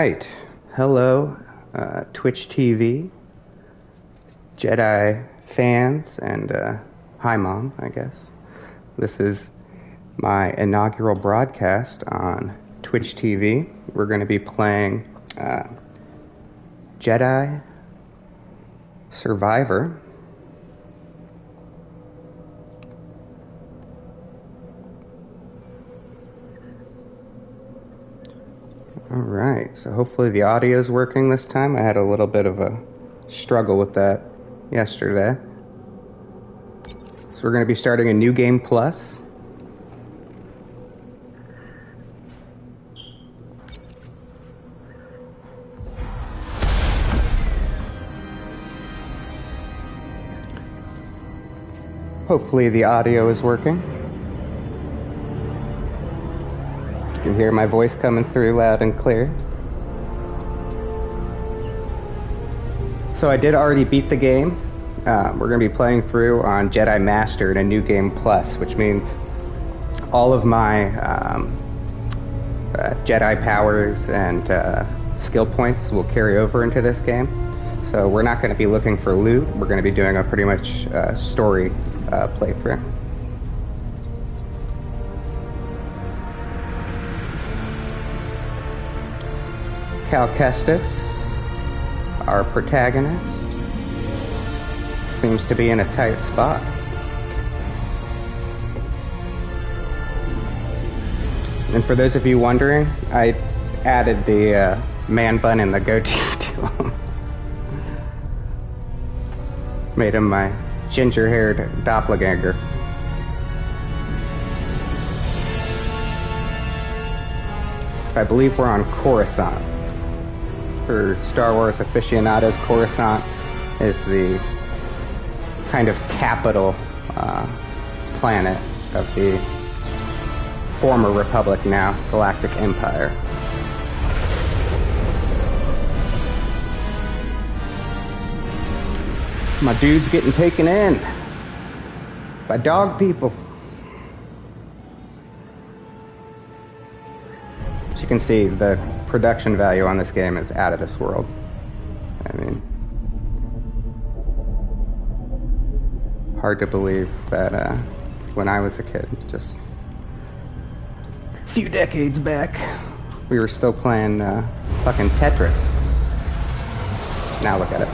right. Hello, Twitch TV, Jedi fans, and hi, Mom, I guess. This is my inaugural broadcast on Twitch TV. We're going to be playing Jedi Survivor. Alright, so hopefully the audio is working this time. I had a little bit of a struggle with that yesterday. So we're going to be starting a new game plus. Hopefully the audio is working. You can hear my voice coming through loud and clear. So I did already beat the game. We're going to be playing through on Jedi Master in a new game plus, which means all of my Jedi powers and skill points will carry over into this game. So we're not going to be looking for loot. We're going to be doing a pretty much story playthrough. Cal Kestis, our protagonist, seems to be in a tight spot. And for those of you wondering, I added the man bun and the goatee to him. Made him my ginger-haired doppelganger. I believe we're on Coruscant. For Star Wars aficionados, Coruscant is the kind of capital planet of the former Republic, now Galactic Empire. My dude's getting taken in by dog people. As you can see, the production value on this game is out of this world. I mean, hard to believe that when I was a kid, just a few decades back, we were still playing fucking Tetris. Now look at it.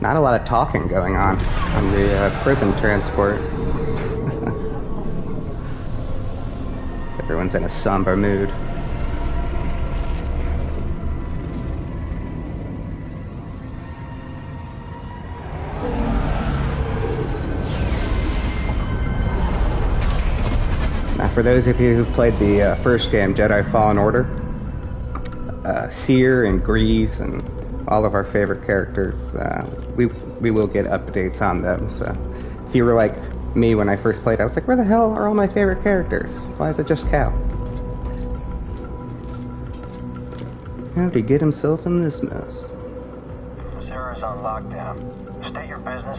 Not a lot of talking going on the prison transport. Everyone's in a somber mood. Now, for those of you who've played the first game, Jedi Fallen Order, Seer and Grease and all of our favorite characters, we will get updates on them. So if you were like me when I first played, I was like, where the hell are all my favorite characters? Why is it just Cal? How'd he get himself in this mess? Sarah's on lockdown. State your business.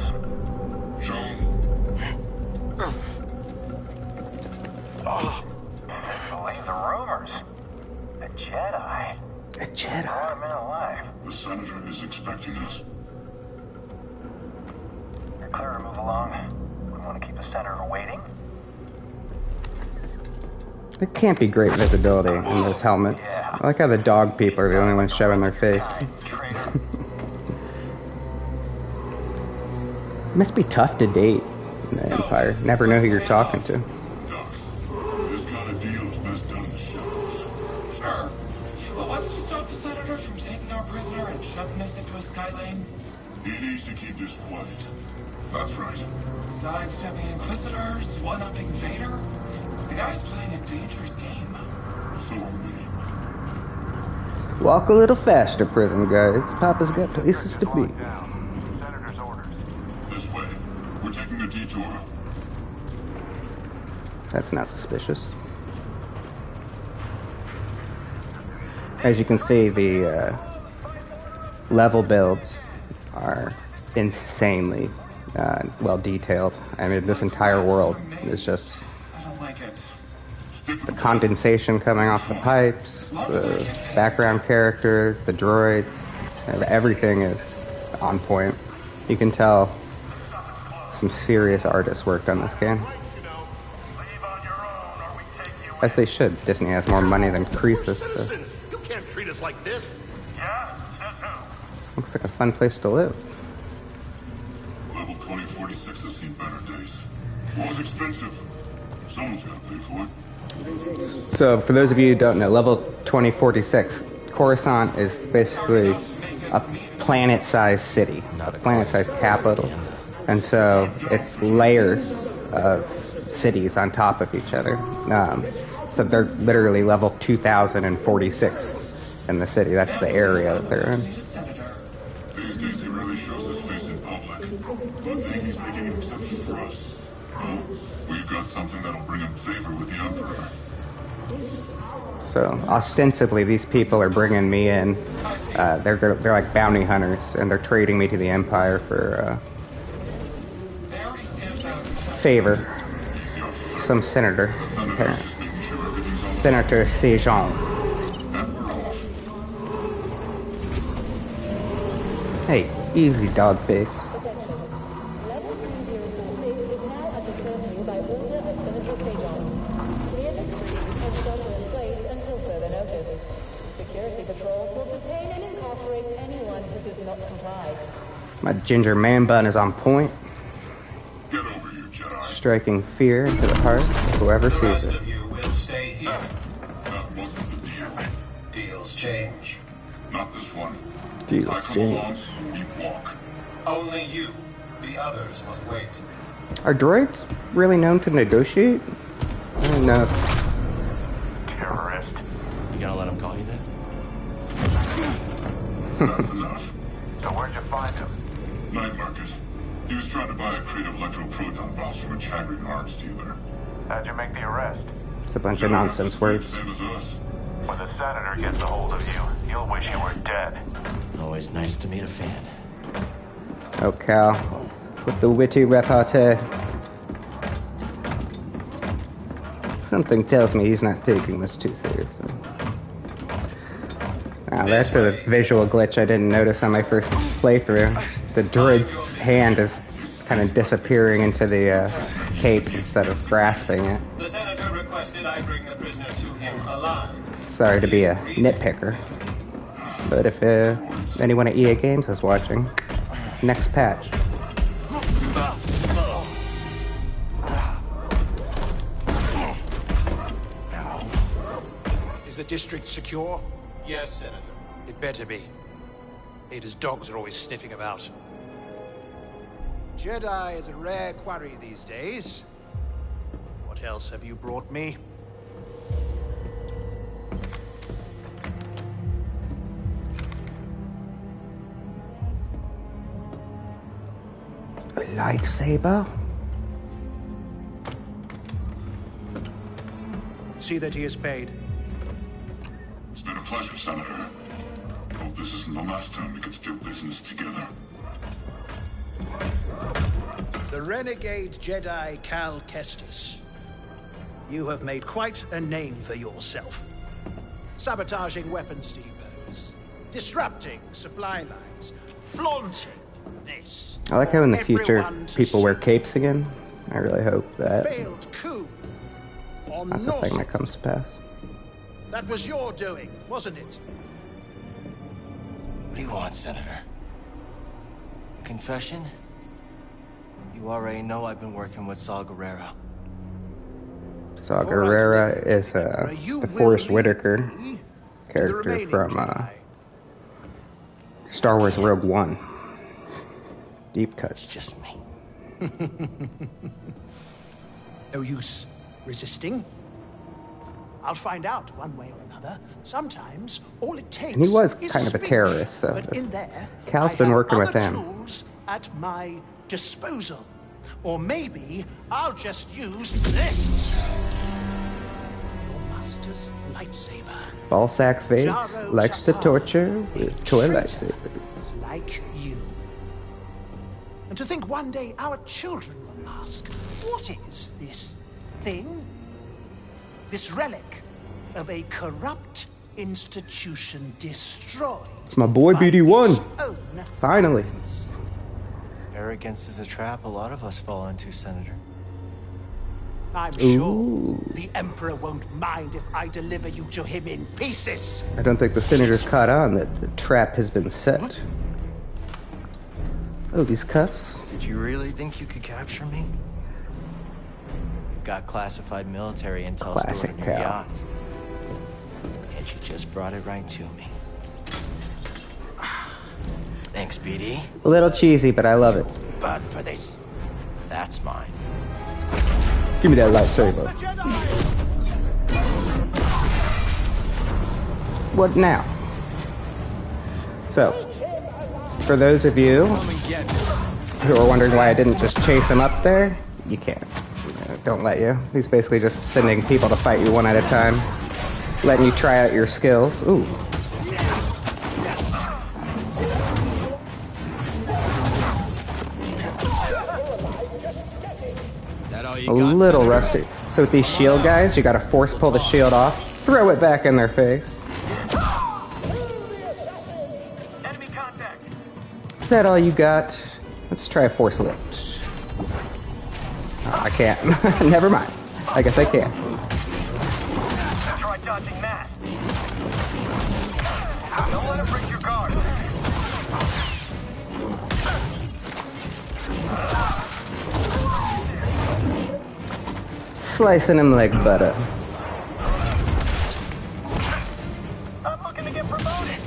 Believe the rumors. A Jedi. A Jedi. Brought him in alive. The Senator is expecting us. You're clear to move along. We want to keep the Senator waiting. There can't be great visibility in those helmets. Yeah. I like how the dog people are the only ones showing their face. Traitor. Must be tough to date in the Empire. Never know who you're talking to. Doc, this kind of deal is best done in the shadows. Sure. But what's to stop the Senator from taking our prisoner and shoving us into a sky lane? He needs to keep this quiet. That's right. Sidestepping Inquisitors, one-upping Vader? The guy's playing a dangerous game. So are we. Walk a little faster, prison guards. Papa's got places to be. Senator's orders. This way. We're taking a detour. That's not suspicious. As you can see, the level builds are insanely well detailed. I mean, this entire world is just I don't like it. the condensation coming off the pipes, the background characters, the droids, everything is on point. You can tell some serious artists worked on this game. As they should. Disney has more money than Croesus. So. You can't treat us like this. Looks like a fun place to live. Level 2046 has seen better days. What was expensive? Someone's got to pay for it. So, for those of you who don't know, level 2046, Coruscant is basically a planet-sized city, a planet-sized capital. And so, it's layers of cities on top of each other. So they're literally level 2046 in the city. That's the area that they're in. These days he rarely shows his face in public. Good thing he's making an exception for us. Oh, we've got something that'll bring him favor with the Emperor. So ostensibly, these people are bringing me in. They're like bounty hunters, and they're trading me to the Empire for favor. Some senator, apparently. Senator Sejan. Hey, easy, dog face. Level 3046 is now at the curfew by order of Senator Sejan. Clear the streets and shelter in place until further notice. Security patrols will detain and incarcerate anyone who does not comply. My ginger man bun is on point. Get over here, Jedi. Striking fear into the heart of whoever The sees rest it. of you will stay here. That wasn't the deal. Deals change. Not this one. Deals I come change. along, we walk. Only you. The others must wait. Are droids really known to negotiate? I don't know. Terrorist. You gonna let him call you that? That's enough. So where'd you find him? Night market. He was trying to buy a crate of electroproton bombs from a Chagrin arms dealer. How'd you make the arrest? It's a bunch of nonsense words. Same as us. When the senator gets a hold of you, you'll wish you were dead. Always nice to meet a fan. Oh, Cal. With the witty repartee. Something tells me he's not taking this too seriously. Now, that's a visual glitch I didn't notice on my first playthrough. The droid's hand is kind of disappearing into the cape instead of grasping it. The senator requested I bring the prisoner to him alive. Sorry to be a nitpicker. But if anyone at EA Games is watching, next patch. Is the district secure? Yes, Senator. It better be. Ada's dogs are always sniffing about. Jedi is a rare quarry these days. What else have you brought me? A lightsaber? See that he is paid. It's been a pleasure, Senator. Hope this isn't the last time we get to do business together. The renegade Jedi Cal Kestis. You have made quite a name for yourself. Sabotaging weapons depots, disrupting supply lines, flaunting this. I like how in the for future everyone to people wear see. capes again. I really hope that Failed coup on that's a thing North. that comes to pass. That was your doing, wasn't it? What do you want, Senator? A confession? You already know I've been working with Saw Gerrera. Saw Before I Gerrera deliver is Emperor, you the will Forrest lead Whitaker me to the character remaining from Jedi. Star Wars Rogue One. Deep It's cuts. just me. No use resisting. I'll find out one way or another. Sometimes all it takes And he was is kind of a speech. terrorist, so but in there, Cal's I been have working with other them. tools at my disposal. Or maybe I'll just use this. Your master. Master's lightsaber. Ballsack face Jaro likes to Tapal, torture a with toy traitor lightsabers. like you. And to think one day our children will ask, what is this thing? This relic of a corrupt institution destroyed. It's my boy by BD1. its own Finally. hands. Arrogance is a trap a lot of us fall into, Senator. I'm sure Ooh. the Emperor won't mind if I deliver you to him in pieces. I don't think the senator's caught on that the trap has been set. Oh, these cuffs. Did you really think you could capture me? You've got classified military intel Classic stored in your cow. yacht. And you just brought it right to me. Thanks, BD. A little cheesy, but I love it. Burn for this. That's mine. Give me that lightsaber. What now? So, for those of you who are wondering why I didn't just chase him up there, you can't. Don't let you. He's basically just sending people to fight you one at a time, letting you try out your skills. Ooh. A little rusty. So with these shield guys, you gotta force pull the shield off, throw it back in their face. Enemy contact. Is that all you got? Let's try a force lift. Oh, I can't. Never mind. I guess I can. Try dodging that. Don't let him break your guard. Slicing him like butter. I'm looking to get promoted.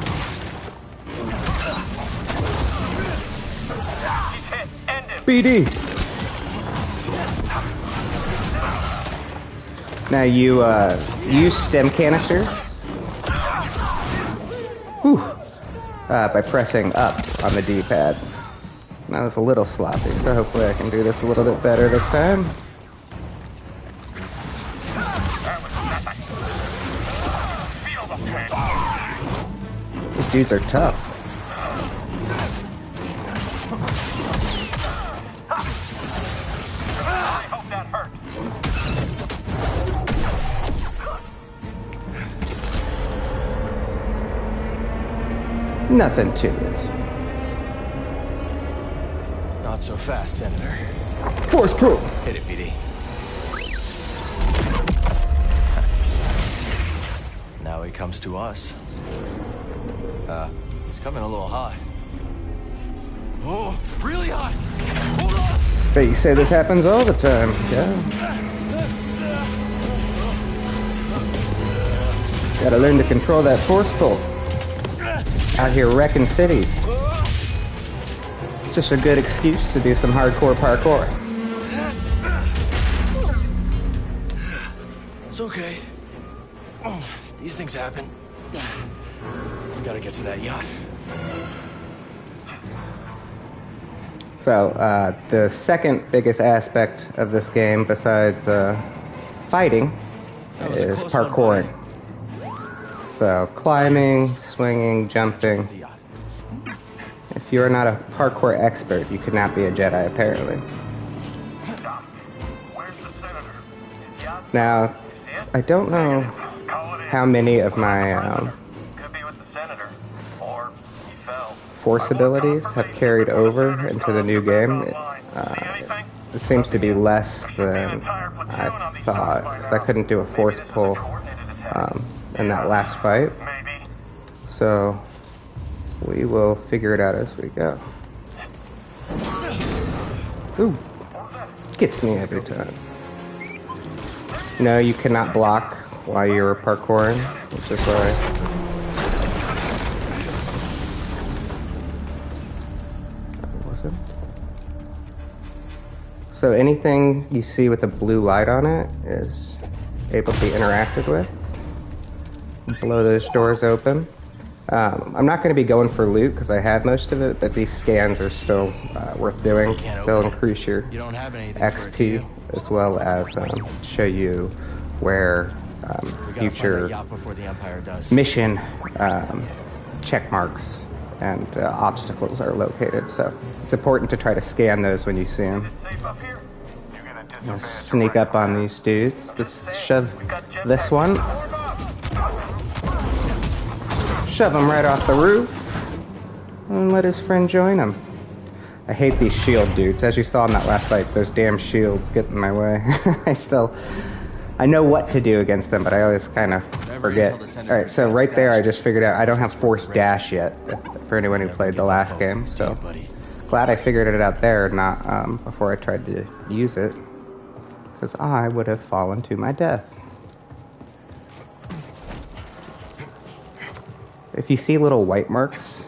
He's hit. End him. BD. Now you use stem canisters. Whew. By pressing up on the D-pad. That was a little sloppy, so hopefully I can do this a little bit better this time. These dudes are tough. I hope that hurt. Nothing to it. Not so fast, Senator. Force pull. Hit it, BD. Now he comes to us. He's coming a little hot. Oh, really hot! Hold on! But you say this happens all the time. Yeah. Gotta learn to control that force pull. Out here wrecking cities. Just a good excuse to do some hardcore parkour. It's okay. These things happen. We gotta get to that yacht. So, the second biggest aspect of this game, besides fighting, is parkouring. So, climbing, swinging, jumping. If you're not a parkour expert, you could not be a Jedi, apparently. Where's the senator? Now, I don't know how many of my Could be with the senator, or he fell. force abilities have carried over into the new game. It seems to be less than I thought, because I couldn't do a force pull in that last fight. Maybe. So we will figure it out as we go. Ooh, gets me every time. No, you cannot block while you're parkouring, which is why. Wasn't. So anything you see with a blue light on it is able to be interacted with. Blow those doors open. I'm not going to be going for loot because I have most of it, but these scans are still worth doing. They'll increase your You don't have anything for it, do XP you? as well as show you where future before the Empire does. mission check marks and obstacles are located. So it's important to try to scan those when you see them. Safe up here? Sneak up on these dudes. Let's shove this one. Shove him right off the roof. And let his friend join him. I hate these shield dudes. As you saw in that last fight, those damn shields get in my way. I know what to do against them, but I always kind of forget. Alright, so right there I just figured out I don't have Force Dash yet, for anyone who played the last game, so glad I figured it out there, not before I tried to use it, because I would have fallen to my death. If you see little white marks,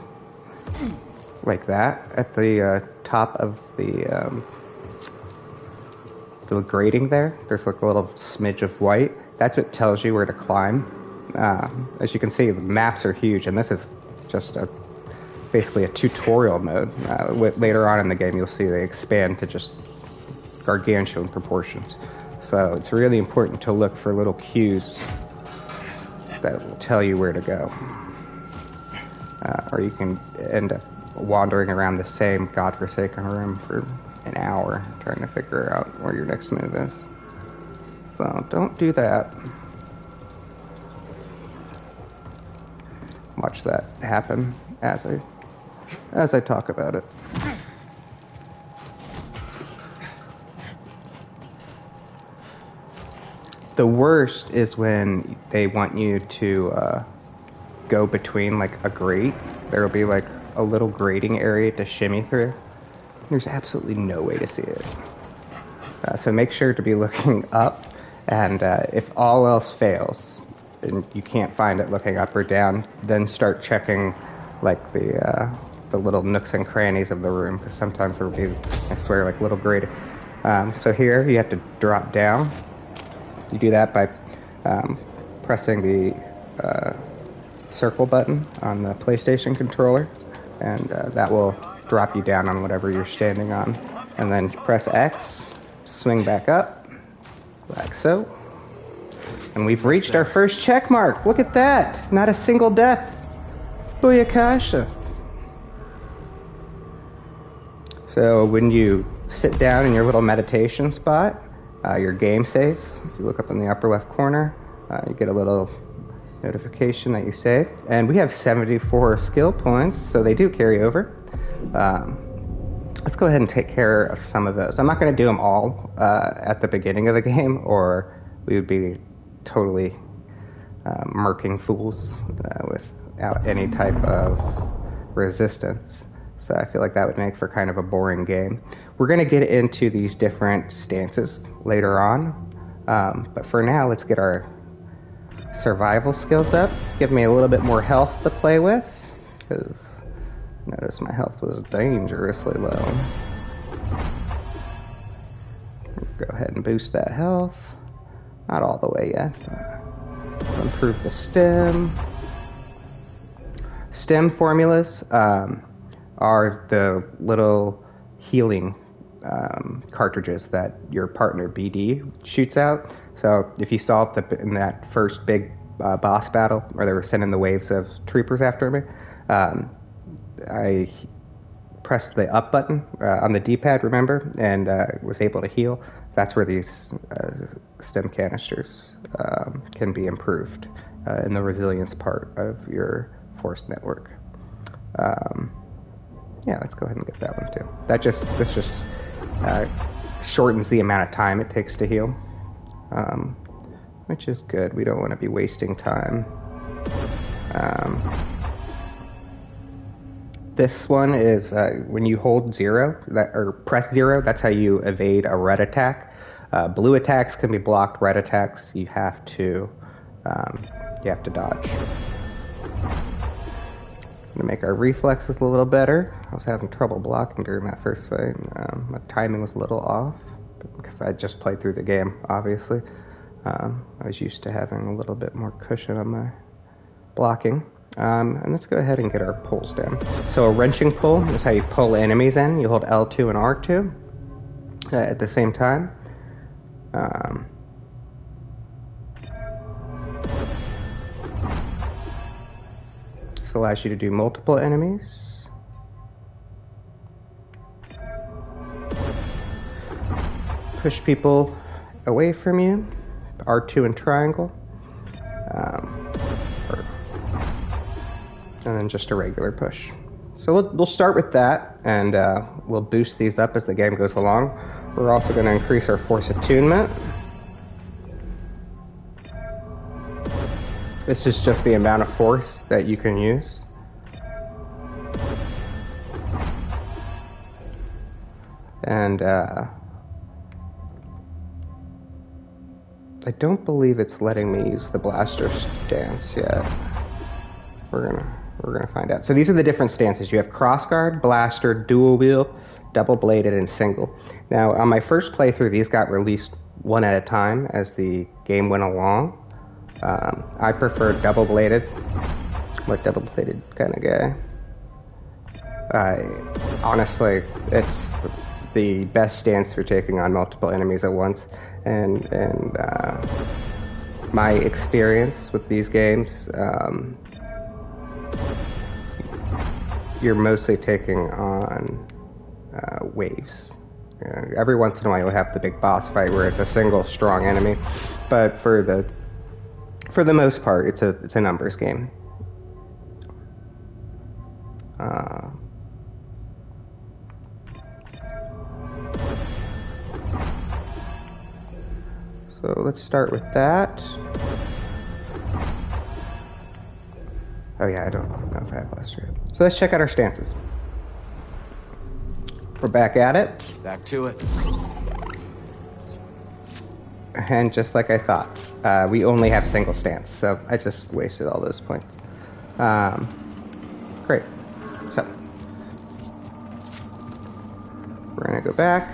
like that, at the top of the grating there, there's like a little smidge of white. That's what tells you where to climb. As you can see, the maps are huge, and this is just basically a tutorial mode. Later on in the game, you'll see they expand to just gargantuan proportions. So it's really important to look for little cues that will tell you where to go. Or you can end up wandering around the same godforsaken room for an hour trying to figure out where your next move is. So don't do that. Watch that happen as I talk about it. The worst is when they want you to go between like a grate. There will be like a little grating area to shimmy through. There's absolutely no way to see it. So make sure to be looking up, and if all else fails and you can't find it looking up or down, then start checking like the little nooks and crannies of the room, because sometimes there will be, I swear, like little grating. So here you have to drop down. You do that by pressing the circle button on the PlayStation controller, and that will drop you down on whatever you're standing on. And then press X, swing back up, like so. And we've reached our first check mark. Look at that! Not a single death. Booyakasha. So when you sit down in your little meditation spot, your game saves. If you look up in the upper left corner, you get a little notification that you saved. And we have 74 skill points, so they do carry over. Let's go ahead and take care of some of those. I'm not going to do them all at the beginning of the game, or we would be totally murking fools without any type of resistance. So I feel like that would make for kind of a boring game. We're going to get into these different stances later on, but for now, let's get our survival skills up. Give me a little bit more health to play with, because notice my health was dangerously low. Go ahead and boost that health. Not all the way yet. Improve the stem. Stem formulas are the little healing cartridges that your partner BD shoots out. So if you saw it in that first big boss battle, where they were sending the waves of troopers after me, I pressed the up button on the D-pad, remember, and was able to heal. That's where these stem canisters can be improved in the resilience part of your force network. Yeah, let's go ahead and get that one too. This just shortens the amount of time it takes to heal, which is good. We don't want to be wasting time. This one is when you hold zero, or press zero, that's how you evade a red attack. Blue attacks can be blocked. Red attacks you have to dodge. To make our reflexes a little better. I was having trouble blocking during that first fight. My timing was a little off because I just played through the game, obviously. I was used to having a little bit more cushion on my blocking. And let's go ahead and get our pulls down. So a wrenching pull is how you pull enemies in. You hold L2 and R2 at the same time. This allows you to do multiple enemies. Push people away from you. R2 and triangle. And then just a regular push. So we'll start with that, and we'll boost these up as the game goes along. We're also going to increase our force attunement. This is just the amount of force that you can use. And I don't believe it's letting me use the blaster stance yet. We're gonna find out. So these are the different stances. You have crossguard, blaster, dual wield, double bladed, and single. Now, on my first playthrough, these got released one at a time as the game went along. I prefer double bladed. I'm a double bladed kind of guy. Honestly, it's the best stance for taking on multiple enemies at once. And my experience with these games, you're mostly taking on waves. Every once in a while you'll have the big boss fight where it's a single strong enemy, but for the most part it's a numbers game. So let's start with that. Oh yeah, I don't know if I have blaster yet. So let's check out our stances. We're back at it. Back to it. And just like I thought, we only have single stance, so I just wasted all those points. Great. So we're gonna go back.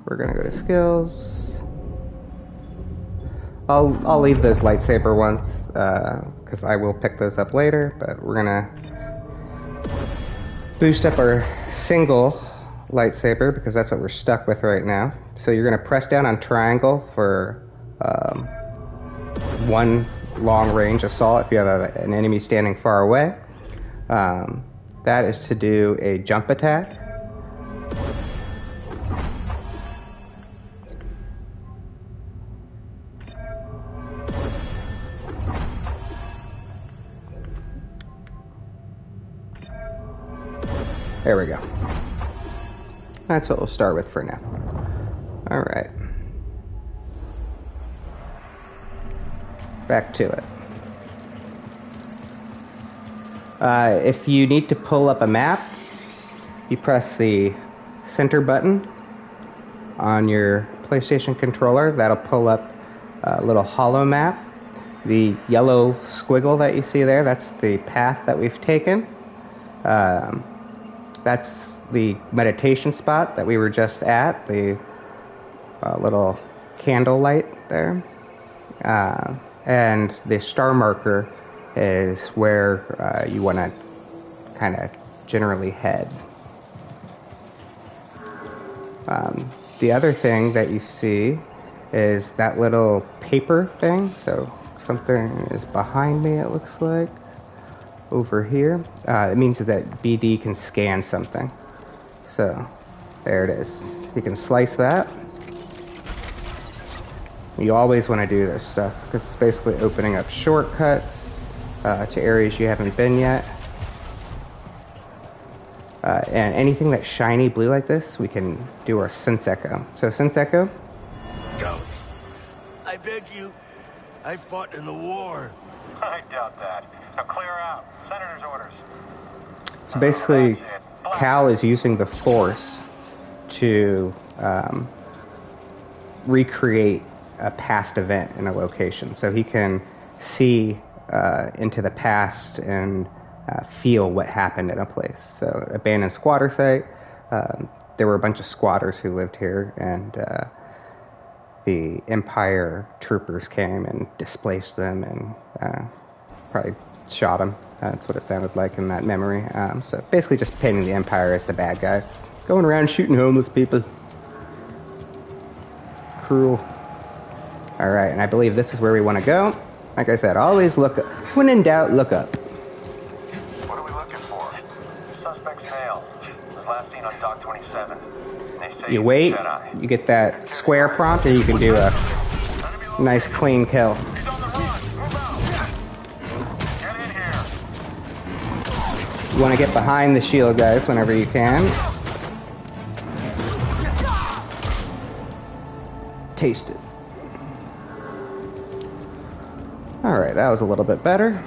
We're gonna go to skills. I'll leave those lightsaber ones because I will pick those up later. But we're gonna boost up our single lightsaber because that's what we're stuck with right now. So you're gonna press down on triangle for one long range assault if you have an enemy standing far away. That is to do a jump attack. There we go. That's what we'll start with for now. Alright. Back to it. If you need to pull up a map, you press the center button on your PlayStation controller. That'll pull up a little hollow map. The yellow squiggle that you see there, that's the path that we've taken. That's the meditation spot that we were just at, the little candle light there. And the star marker is where you want to kind of generally head. The other thing that you see is that little paper thing. So something is behind me, it looks like. Over here. It means that BD can scan something. So, there it is. You can slice that. You always want to do this stuff because it's basically opening up shortcuts to areas you haven't been yet. And anything that's shiny blue like this, we can do our sense echo. So, sense echo. Ghost, I beg you. I fought in the war. I doubt that. Now clear out. Senator's orders. So basically, Cal is using the Force to recreate a past event in a location. So he can see into the past and feel what happened in a place. So abandoned squatter site. There were a bunch of squatters who lived here, and the Empire troopers came and displaced them and probably shot them. That's what it sounded like in that memory. So basically just painting the Empire as the bad guys. Going around shooting homeless people. Cruel. Alright, and I believe this is where we want to go. Like I said, always look up. When in doubt, look up. What are we looking for? Suspect's male. Was last seen on Dock 27. They say You he's wait, Jedi. you get that square prompt, and you can do a nice clean kill. He's on the run. Move out. Get in here. You want to get behind the shield, guys, whenever you can. Taste it. Alright, that was a little bit better.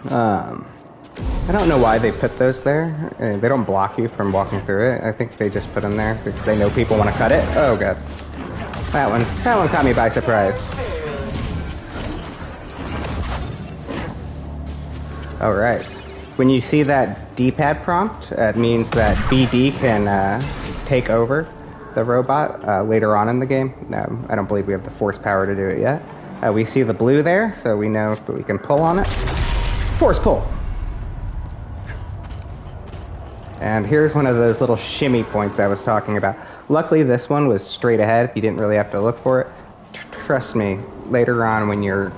I don't know why they put those there. They don't block you from walking through it. I think they just put them there because they know people want to cut it. Oh god. That one caught me by surprise. Alright. When you see that D-pad prompt, it means that BD can take over the robot later on in the game. No, I don't believe we have the force power to do it yet. We see the blue there, so we know that we can pull on it. Force pull! And here's one of those little shimmy points I was talking about. Luckily this one was straight ahead. You didn't really have to look for it. Trust me, later on when you're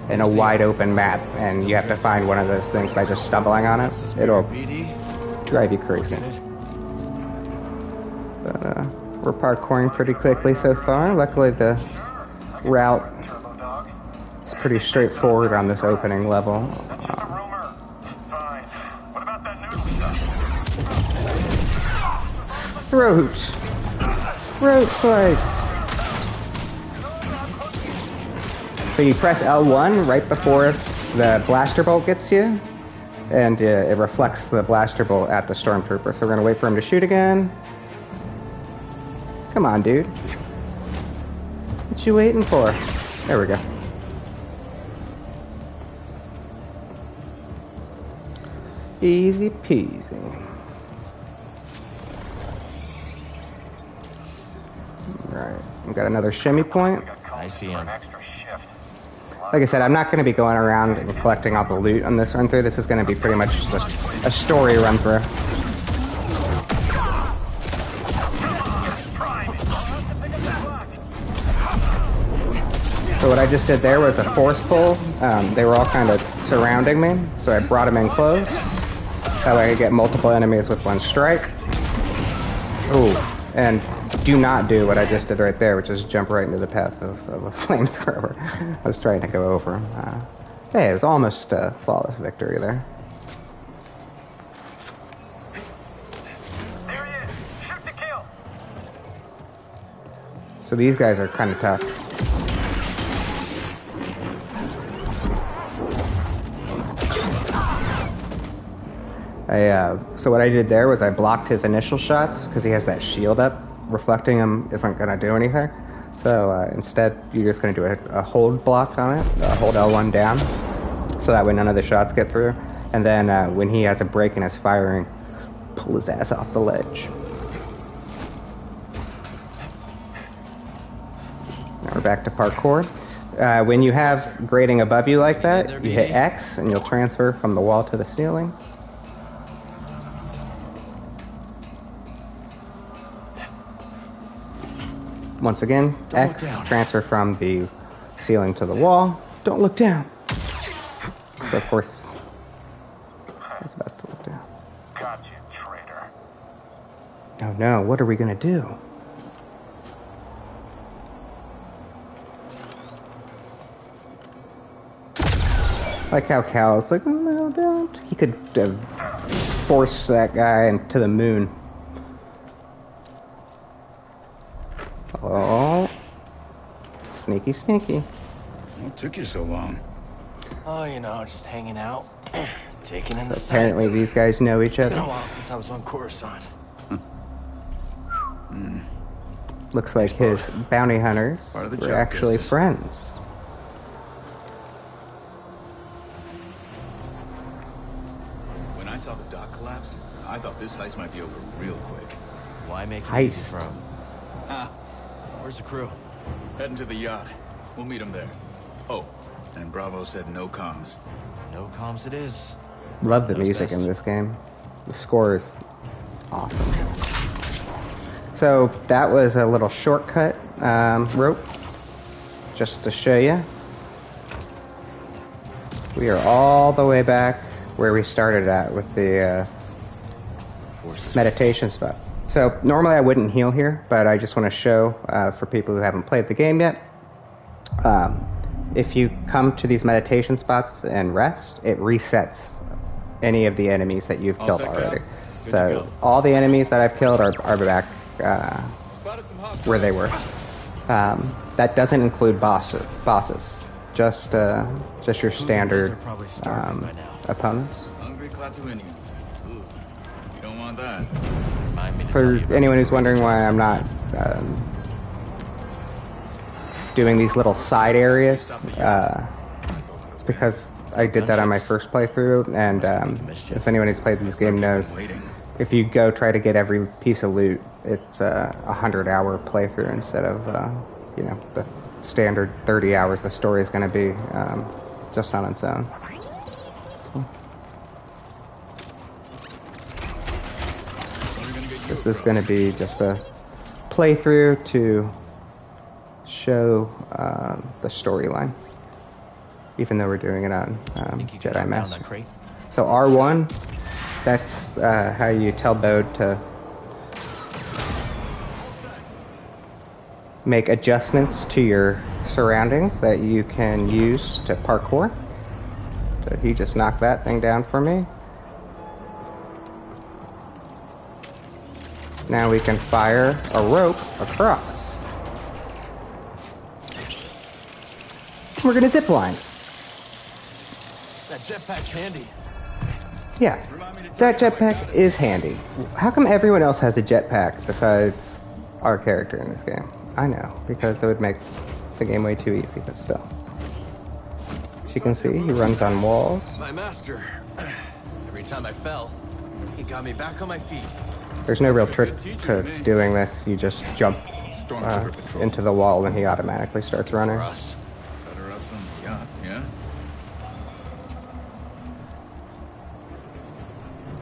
in a wide open map and you have to find one of those things by just stumbling on it, it'll drive you crazy. But we're parkouring pretty quickly so far. Luckily the route is pretty straightforward on this opening level. Throat slice. So you press L1 right before the blaster bolt gets you, and it reflects the blaster bolt at the stormtrooper. So we're gonna wait for him to shoot again. Come on, dude. What you waiting for? There we go. Easy peasy. Right, we got another shimmy point. I see him. Like I said, I'm not going to be going around and collecting all the loot on this run through. This is going to be pretty much just a story run through. So what I just did there was a force pull. They were all kind of surrounding me, so I brought them in close. That way I could get multiple enemies with one strike. Ooh, and do not do what I just did right there, which is jump right into the path of a flamethrower. I was trying to go over him. Hey, it was almost a flawless victory there. There he is. Shoot to kill. So these guys are kind of tough. So what I did there was I blocked his initial shots because he has that shield up. Reflecting him isn't going to do anything. So instead, you're just going to do a hold block on it, hold L1 down, so that way none of the shots get through. And then when he has a break in his firing, pull his ass off the ledge. Now we're back to parkour. When you have grading above you like that, you hit X and you'll transfer from the wall to the ceiling. Once again, X, transfer from the ceiling to the wall. Don't look down. So of course, I was about to look down. Got you, traitor. Oh no, what are we gonna do? Like how Cal's like, oh no, don't. He could force that guy into the moon. Oh, sneaky, sneaky. What took you so long? Oh, you know, just hanging out, taking in the sights. Apparently these guys know each It's other. been a while since I was on Coruscant. Looks like his bounty hunters Part of the were job, actually Gustus. friends. When I saw the dock collapse, I thought this heist might be over real quick. Why make it easy Heist. for him? Ah, Where's the crew? heading to the yacht. We'll meet him there. Oh, and Bravo said no comms. No comms it is. Love the Knows music best. in this game. The score is awesome. So that was a little shortcut rope, just to show you. We are all the way back where we started at with the meditation spot. So normally I wouldn't heal here, but I just want to show for people who haven't played the game yet. If you come to these meditation spots and rest, it resets any of the enemies that you've killed already. So all the enemies that I've killed are back where they were. That doesn't include bosses. Just your standard opponents. Hungry Clatuinians. Ooh, you don't want that. For anyone who's wondering why I'm not doing these little side areas, it's because I did that on my first playthrough, and as anyone who's played this game knows, if you go try to get every piece of loot, it's a 100-hour playthrough instead of the standard 30 hours the story is going to be just on its own. This is going to be just a playthrough to show the storyline, even though we're doing it on Jedi Master. So R1, that's how you tell Bode to make adjustments to your surroundings that you can use to parkour. So he just knocked that thing down for me. Now we can fire a rope across. We're gonna zip line. That jetpack's handy. Yeah, that jetpack is handy. How come everyone else has a jetpack besides our character in this game? I know, because it would make the game way too easy, but still. As you can see, he runs on walls. My master. Every time I fell, he got me back on my feet. There's no real trick to doing this. You just jump into the wall and he automatically starts running. Better us than yacht, yeah?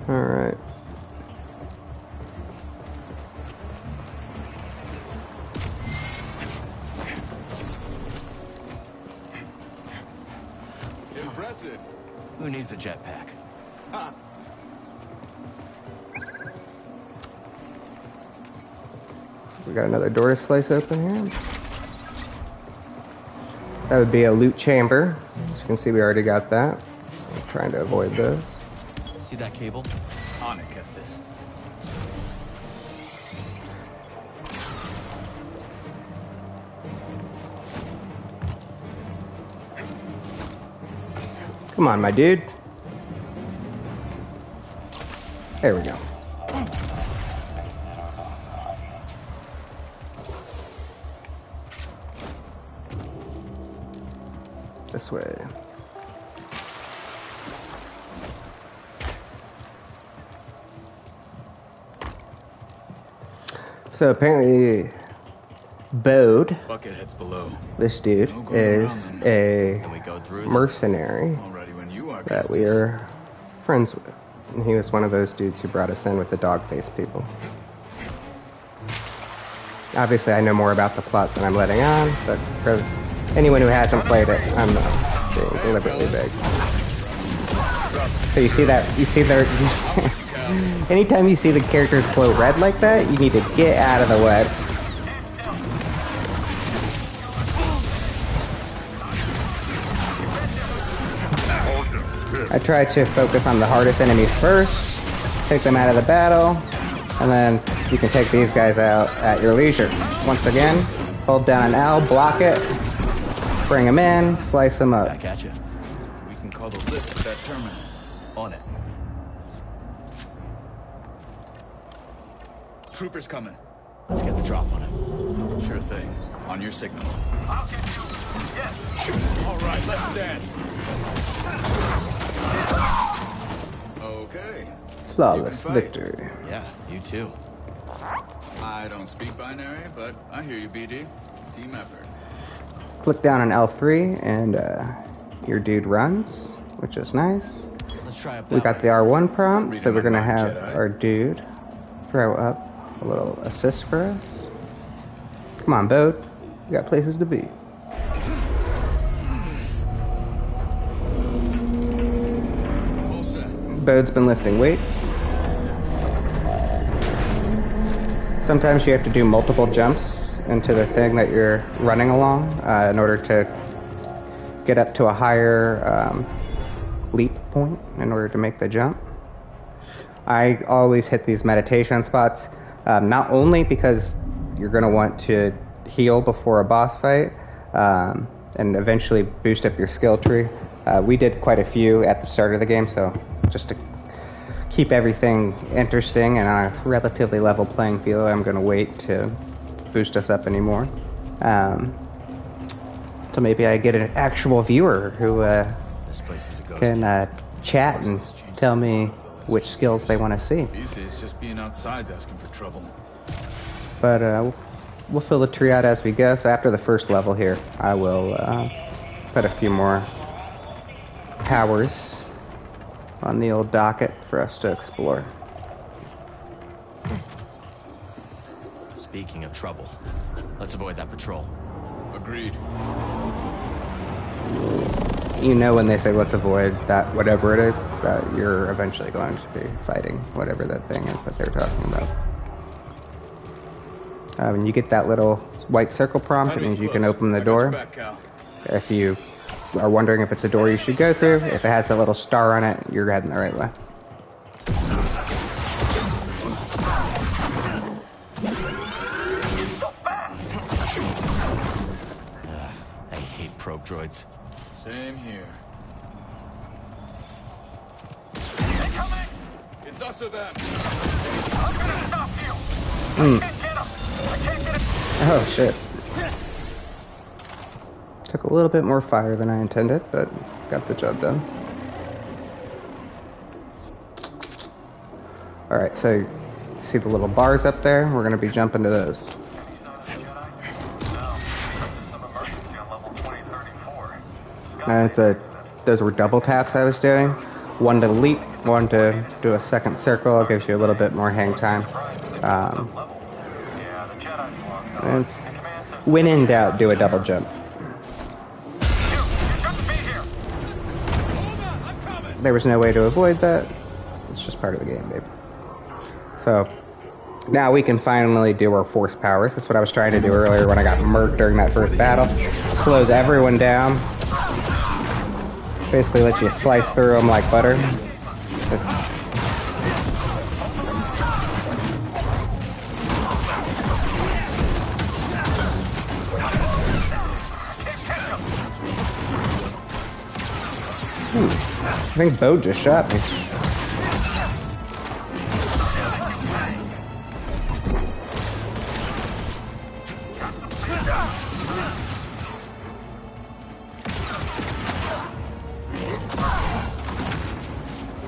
Alright. Impressive. Who needs a jetpack? We got another door to slice open here. That would be a loot chamber. As you can see, we already got that. I'm trying to avoid those. See that cable? On it, Kestis. Come on, my dude. There we go. This way. So apparently Bode, Buckethead's below. this dude, is a mercenary that we are friends with. And he was one of those dudes who brought us in with the dog-faced people. Obviously, I know more about the plot than I'm letting on, but for anyone who hasn't played it, I'm being deliberately vague. So you see that? You see their... Anytime you see the characters glow red like that, you need to get out of the way. I try to focus on the hardest enemies first, take them out of the battle, and then you can take these guys out at your leisure. Once again, hold down an L, block it, bring them in, slice them up. Back at you. We can call the lift at that terminal. On it. Troopers coming. Let's get the drop on him. Sure thing. On your signal. I'll get you. Yes. All right, let's dance. Okay. Flawless victory. Yeah, you too. I don't speak binary, but I hear you, BD. Team effort. Click down on L3 and your dude runs, which is nice. Let's try up We that got way. the R1 prompt, so we're gonna Reading my have mind, Jedi. our dude throw up a little assist for us. Come on, Bode. We got places to be. Bode's been lifting weights. Sometimes you have to do multiple jumps into the thing that you're running along in order to get up to a higher leap point in order to make the jump. I always hit these meditation spots, not only because you're going to want to heal before a boss fight and eventually boost up your skill tree. We did quite a few at the start of the game, so just to keep everything interesting and on a relatively level playing field, I'm going to wait to boost us up anymore. So maybe I get an actual viewer who This place is a ghost. can chat and tell me which skills they want to see. These days, just being outside's asking for trouble. But we'll fill the tree out as we go. So after the first level here, I will put a few more powers on the old docket for us to explore. Speaking of trouble, let's avoid that patrol. Agreed. You know when they say let's avoid that whatever it is, that you're eventually going to be fighting whatever that thing is that they're talking about. When you get that little white circle prompt, it means you can open the door. If you are wondering if it's a door you should go through, if it has a little star on it, you're heading the right way. I hate probe droids. Same here. It's us or them. I'm gonna stop you. I can't get him. I can't get him. Oh shit. Took a little bit more fire than I intended, but got the job done. Alright, so you see the little bars up there? We're going to be jumping to those. And those were double taps I was doing. One to leap, one to do a second circle. It gives you a little bit more hang time. And when in doubt, do a double jump. There was no way to avoid that. It's just part of the game, babe. So, now we can finally do our force powers. That's what I was trying to do earlier when I got murked during that first battle. Slows everyone down. Basically lets you slice through them like butter. I think Bo just shot me.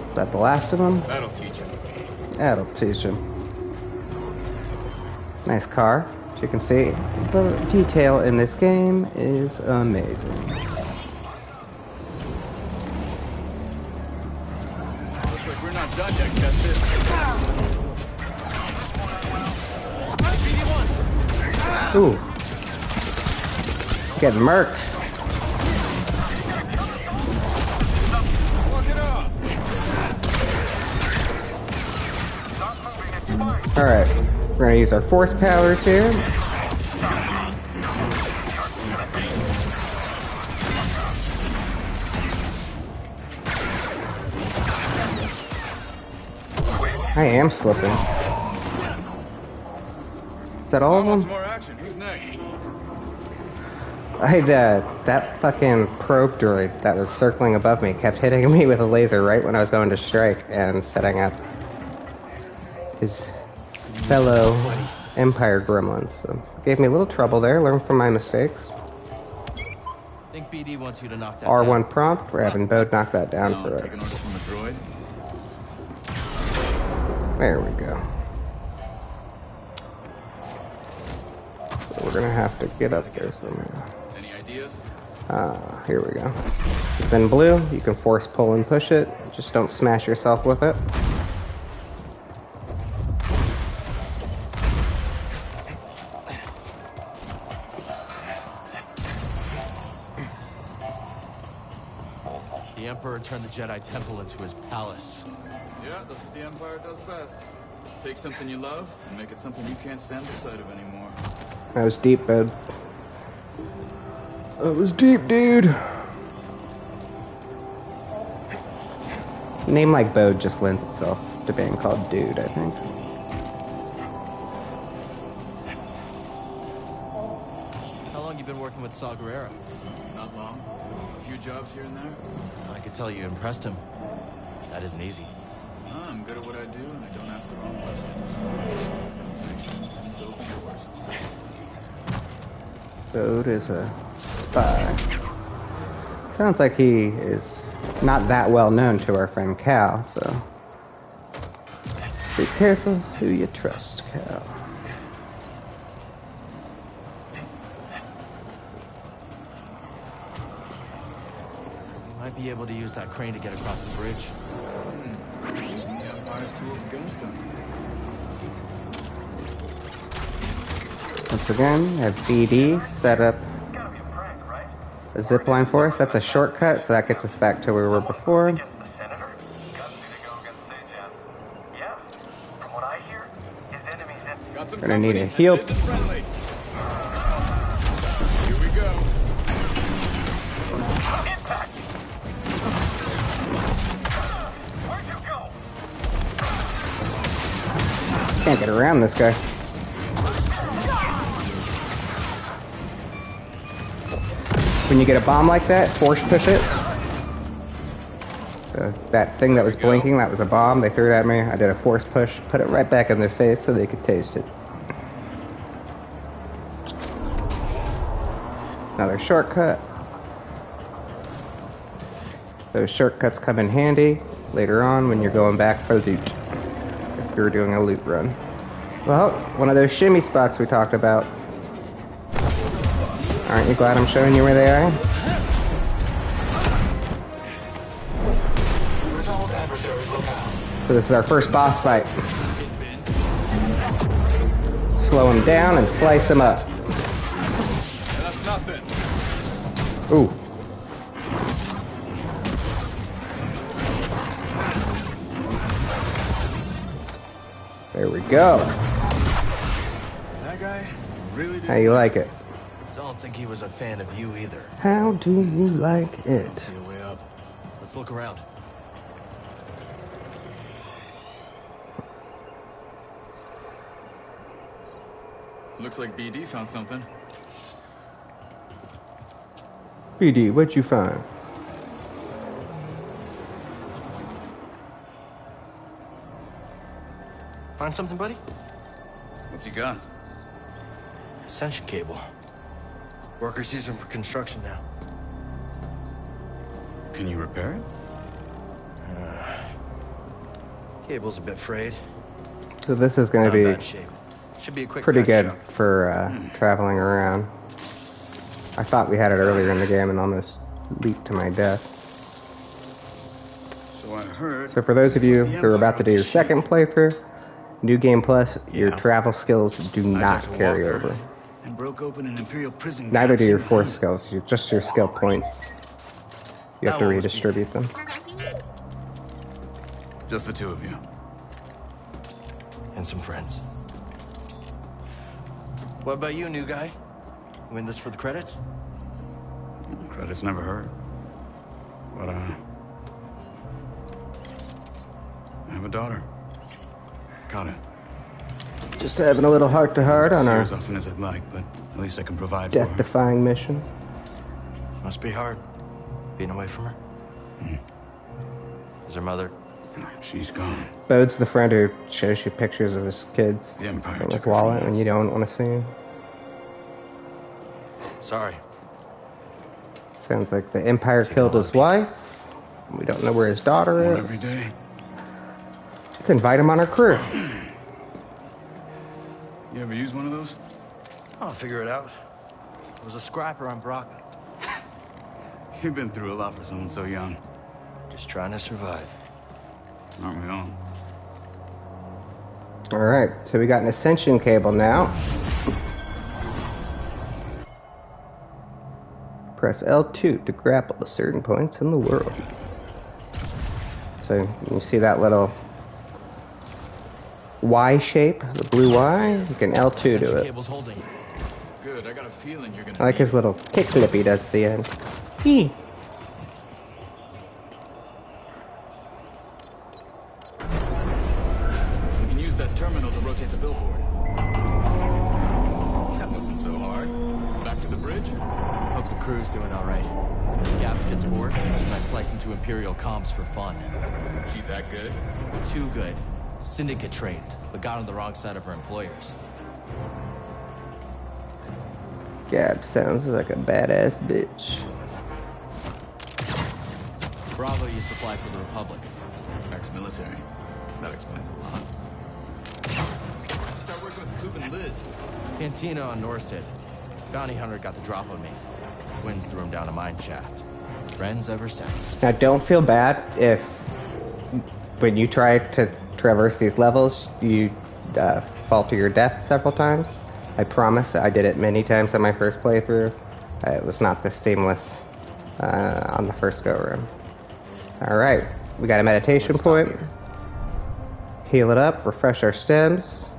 Is that the last of them? That'll teach him. That'll teach him. Nice car. As you can see, the detail in this game is amazing. Looks like we're not done yet, Captain. Ooh. Getting murked. Alright, we're gonna use our force powers here. I am slipping. Is that all of them? More action. Who's next? That fucking probe droid that was circling above me kept hitting me with a laser right when I was going to strike and setting up his fellow Empire gremlins. So gave me a little trouble there. Learned from my mistakes. I think BD wants you to knock that R1 down. prompt. We're having Bode knock that down No, for taking us. orders from the droid. There we go. So we're gonna have to get up there somehow. Any ideas? Here we go. It's in blue. You can force pull and push it. Just don't smash yourself with it. The Emperor turned the Jedi Temple into his palace. Yeah, that's what the Empire does best. Take something you love and make it something you can't stand the sight of anymore. That was deep, bud. That was deep, dude. A name like Bode just lends itself to being called dude, I think. How long you been working with Saw Gerrera? Not long. A few jobs here and there. I could tell you impressed him. That isn't easy. I'm good at what I do, and I don't ask the wrong questions. Go for yours. Bode is a spy. Sounds like he is not that well known to our friend Cal, so be careful who you trust, Cal. You might be able to use that crane to get across the bridge. Using the Empire's tools against him. Once again, have BD set up Gotta be a prank, right? a zip line for us. That's a shortcut, so that gets us back to where we were before. Against the Senator? Custody to go against Sejan. Yeah. From what I hear, his enemies have... Got some Gonna need a company, heal. and it isn't friendly. Here we go. Impact! Where'd you go? Can't get around this guy. When you get a bomb like that, force push it. That thing that was blinking, that was a bomb. They threw it at me. I did a force push, put it right back in their face so they could taste it. Another shortcut. Those shortcuts come in handy later on when you're going back for loot. If you're doing a loot run. Well, one of those shimmy spots we talked about. Aren't you glad I'm showing you where they are? So this is our first boss fight. Slow him down and slice him up. That's nothing. Ooh. There we go. That guy really did. How you like it? Don't think he was a fan of you either. How do you like it? See a way up. Let's look around. Looks like BD found something. BD, what'd you find? Find something, buddy? What's he got? Ascension cable. Workers use them for construction now. Can you repair it? Cable's a bit frayed. So this is going Not to in be bad shape. Should be a quick pretty patch good job. for traveling around. I thought we had it earlier in the game and almost leaped to my death. So I heard. So for those of you who are about to do your second playthrough, New Game Plus, your travel skills do not carry over. And broke open an Imperial prison. Neither do your force skills, just your skill points. You have to That will redistribute them. Just the two of you. And some friends. What about you, new guy? You in this for the credits? Credits never hurt. But I have a daughter. Got it. Just having a little heart-to-heart on our As often as I'd like, but at least I can provide for her. death-defying mission. Must be hard, being away from her. Is her mother? She's gone. Bode's the friend who shows you pictures of his kids The Empire from took his her wallet from when us. you don't want to see him. Sorry. Sounds like the Empire killed his wife. We don't know where his daughter More is. every day. Let's invite him on our crew. You ever use one of those? I'll figure it out. It was a scrapper on Brock. You've been through a lot for someone so young. Just trying to survive. Aren't we all? Alright, so we got an ascension cable now. Press L2 to grapple to certain points in the world. So you see that little Y shape, the blue Y? You can L2 to it. Cable's holding. Good, I got a feeling you're gonna I like his little kick flip he does at the end. Hee. We can use that terminal to rotate the billboard. That wasn't so hard. Back to the bridge? Hope the crew's doing all right. If Gabs gets bored, she might slice into Imperial comms for fun. She that good? Too good. Syndicate trained, but got on the wrong side of her employers. Gab sounds like a badass bitch. Bravo used to fly for the Republic. Ex-military. That explains a lot. Start working with Coop and Liz. Cantina on Norset. Bounty hunter got the drop on me. Twins threw him down a mine shaft. Friends ever since. Now don't feel bad if when you try to traverse these levels you fall to your death several times. I promise I did it many times on my first playthrough. It was not this seamless on the first go-around. Alright, we got a meditation point. Heal it up, refresh our stems.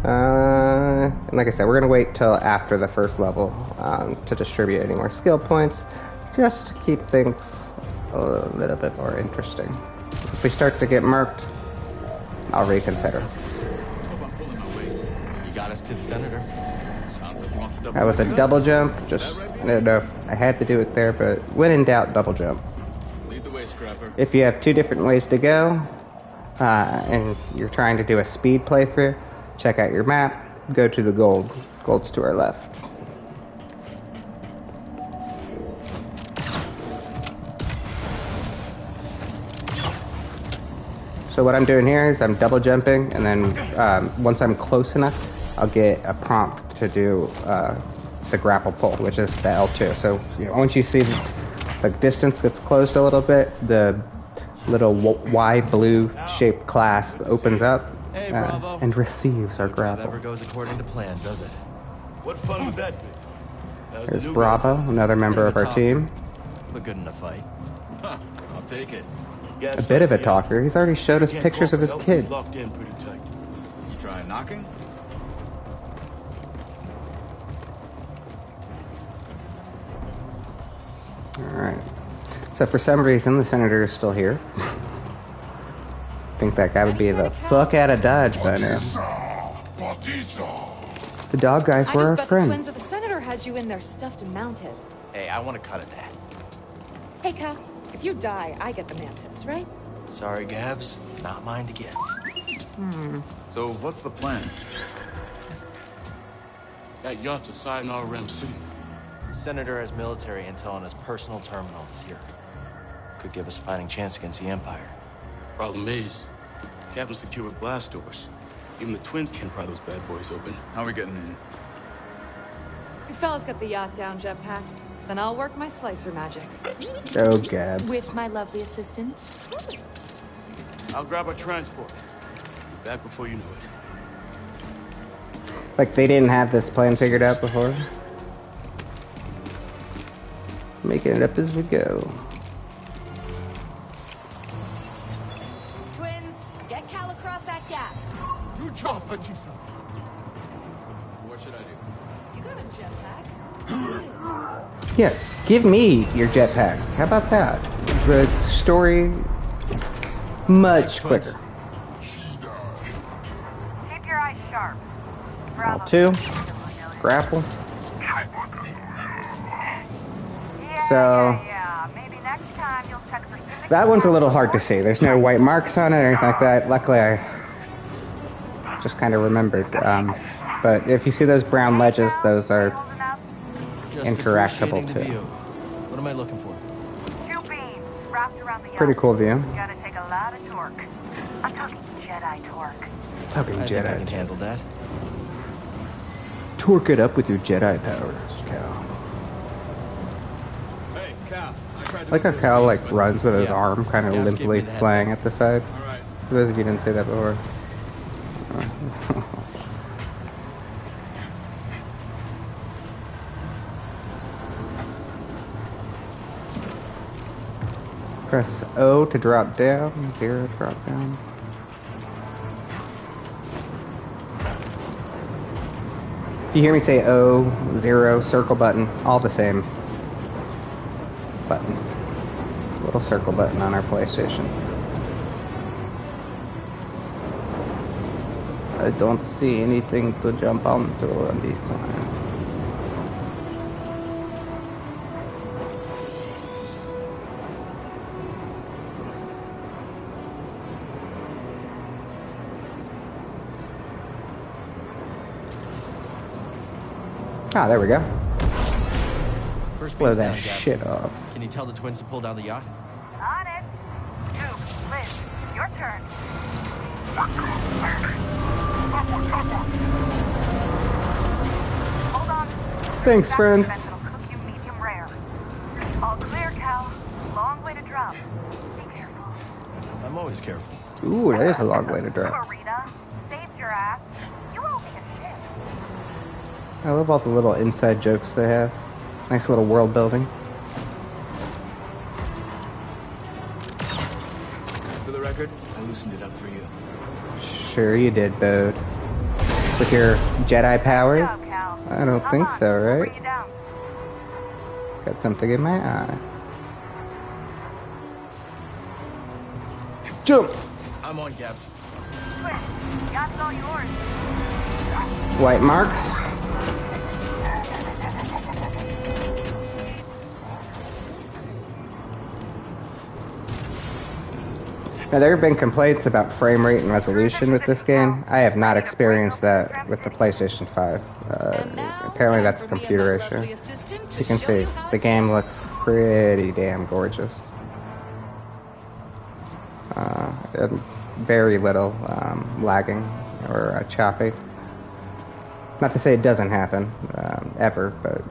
And like I said, we're going to wait till after the first level to distribute any more skill points, just to keep things a little bit more interesting. If we start to get murked, I'll reconsider. You got us to the senator. Sounds like he wants to double That was a double jump, just, I don't know if I had to do it there, but when in doubt, double jump. Lead the way, Scrapper. If you have two different ways to go, and you're trying to do a speed playthrough, check out your map, go to the gold. Gold's to our left. So what I'm doing here is I'm double jumping, and then once I'm close enough, I'll get a prompt to do the grapple pull, which is the L2. So once you see the distance gets close a little bit, the little Y blue shaped clasp opens up and receives our grapple. Never goes according to plan, does it? What fun would that be? There's Bravo, another member of our team. But good in a fight. Huh, I'll take it. A bit of a talker. He's already showed us pictures of his kids. Locked in pretty tight. You trying knocking? Alright. So for some reason, the senator is still here. Think that guy would be the fuck out of Dodge by now. The dog guys were our I just bet the friends. twins of the senator had you in there stuffed and mounted. Hey, I want to cut at that. Hey, Cal, if you die, I get the mantis, right? Sorry, Gabs. Not mine to give. So what's the plan? That yacht's a Sayonara Rim City. Senator has military intel on his personal terminal here. Could give us a fighting chance against the Empire. Problem is, Captain secured blast doors. Even the twins can't pry those bad boys open. How are we getting in? You fellas got the yacht down, jetpack. Then I'll work my slicer magic. Oh, Gabs. With my lovely assistant. I'll grab our transport. Back before you know it. Like they didn't have this plan figured out before. Making it up as we go. Twins, get Cal across that gap. Good job, Pachisa. What should I do? You got a jetpack. Yeah, give me your jetpack. How about that? The story much quicker. Keep your eyes sharp. L2, grapple. So Maybe next time you'll check for civic that one's a little hard to see. There's no white marks on it or anything like that. Luckily, I just kind of remembered. But if you see those brown ledges, those are Just interactable appreciating the too. view. What am I looking for? Two beams wrapped around the yacht. Pretty cool view. Gotta take a lot of torque. I'm talking Jedi torque. Talking I think I can Jedi. handle that. Torque it up with your Jedi powers, Cal. Hey, Cal. I tried to Like how move Cal those like beams, but- runs with his Yeah. arm kind of Gabs gave limply me the heads flying up. at the side. All right. For those of you who didn't see that before. Press O to drop down, 0 to drop down. If you hear me say O, 0, circle button, all the same button. Little circle button on our PlayStation. I don't see anything to jump onto on this one. Ah, there we go. First Blow base that down, Gabs. shit off. Can you tell the twins to pull down the yacht? On it. Duke, Liz, your turn. Hold on. Thanks, friend. That'll cook you medium rare. All clear, Cal. Long way to drop. Be careful. I'm always careful. Ooh, that is a long way to drop. Marina, saved your ass. You owe me a shit. I love all the little inside jokes they have. Nice little world building. For the record, I loosened it up for you. Sure you did, Bode. With your Jedi powers? I don't think so, right? Got something in my eye. Jump! I'm on, Gabs. Yacht's all yours. White marks. Now, there have been complaints about frame rate and resolution with this game. I have not experienced that with the PlayStation 5. Apparently that's a computer issue. You can see, the game looks pretty damn gorgeous. And very little lagging or choppy. Not to say it doesn't happen, ever, but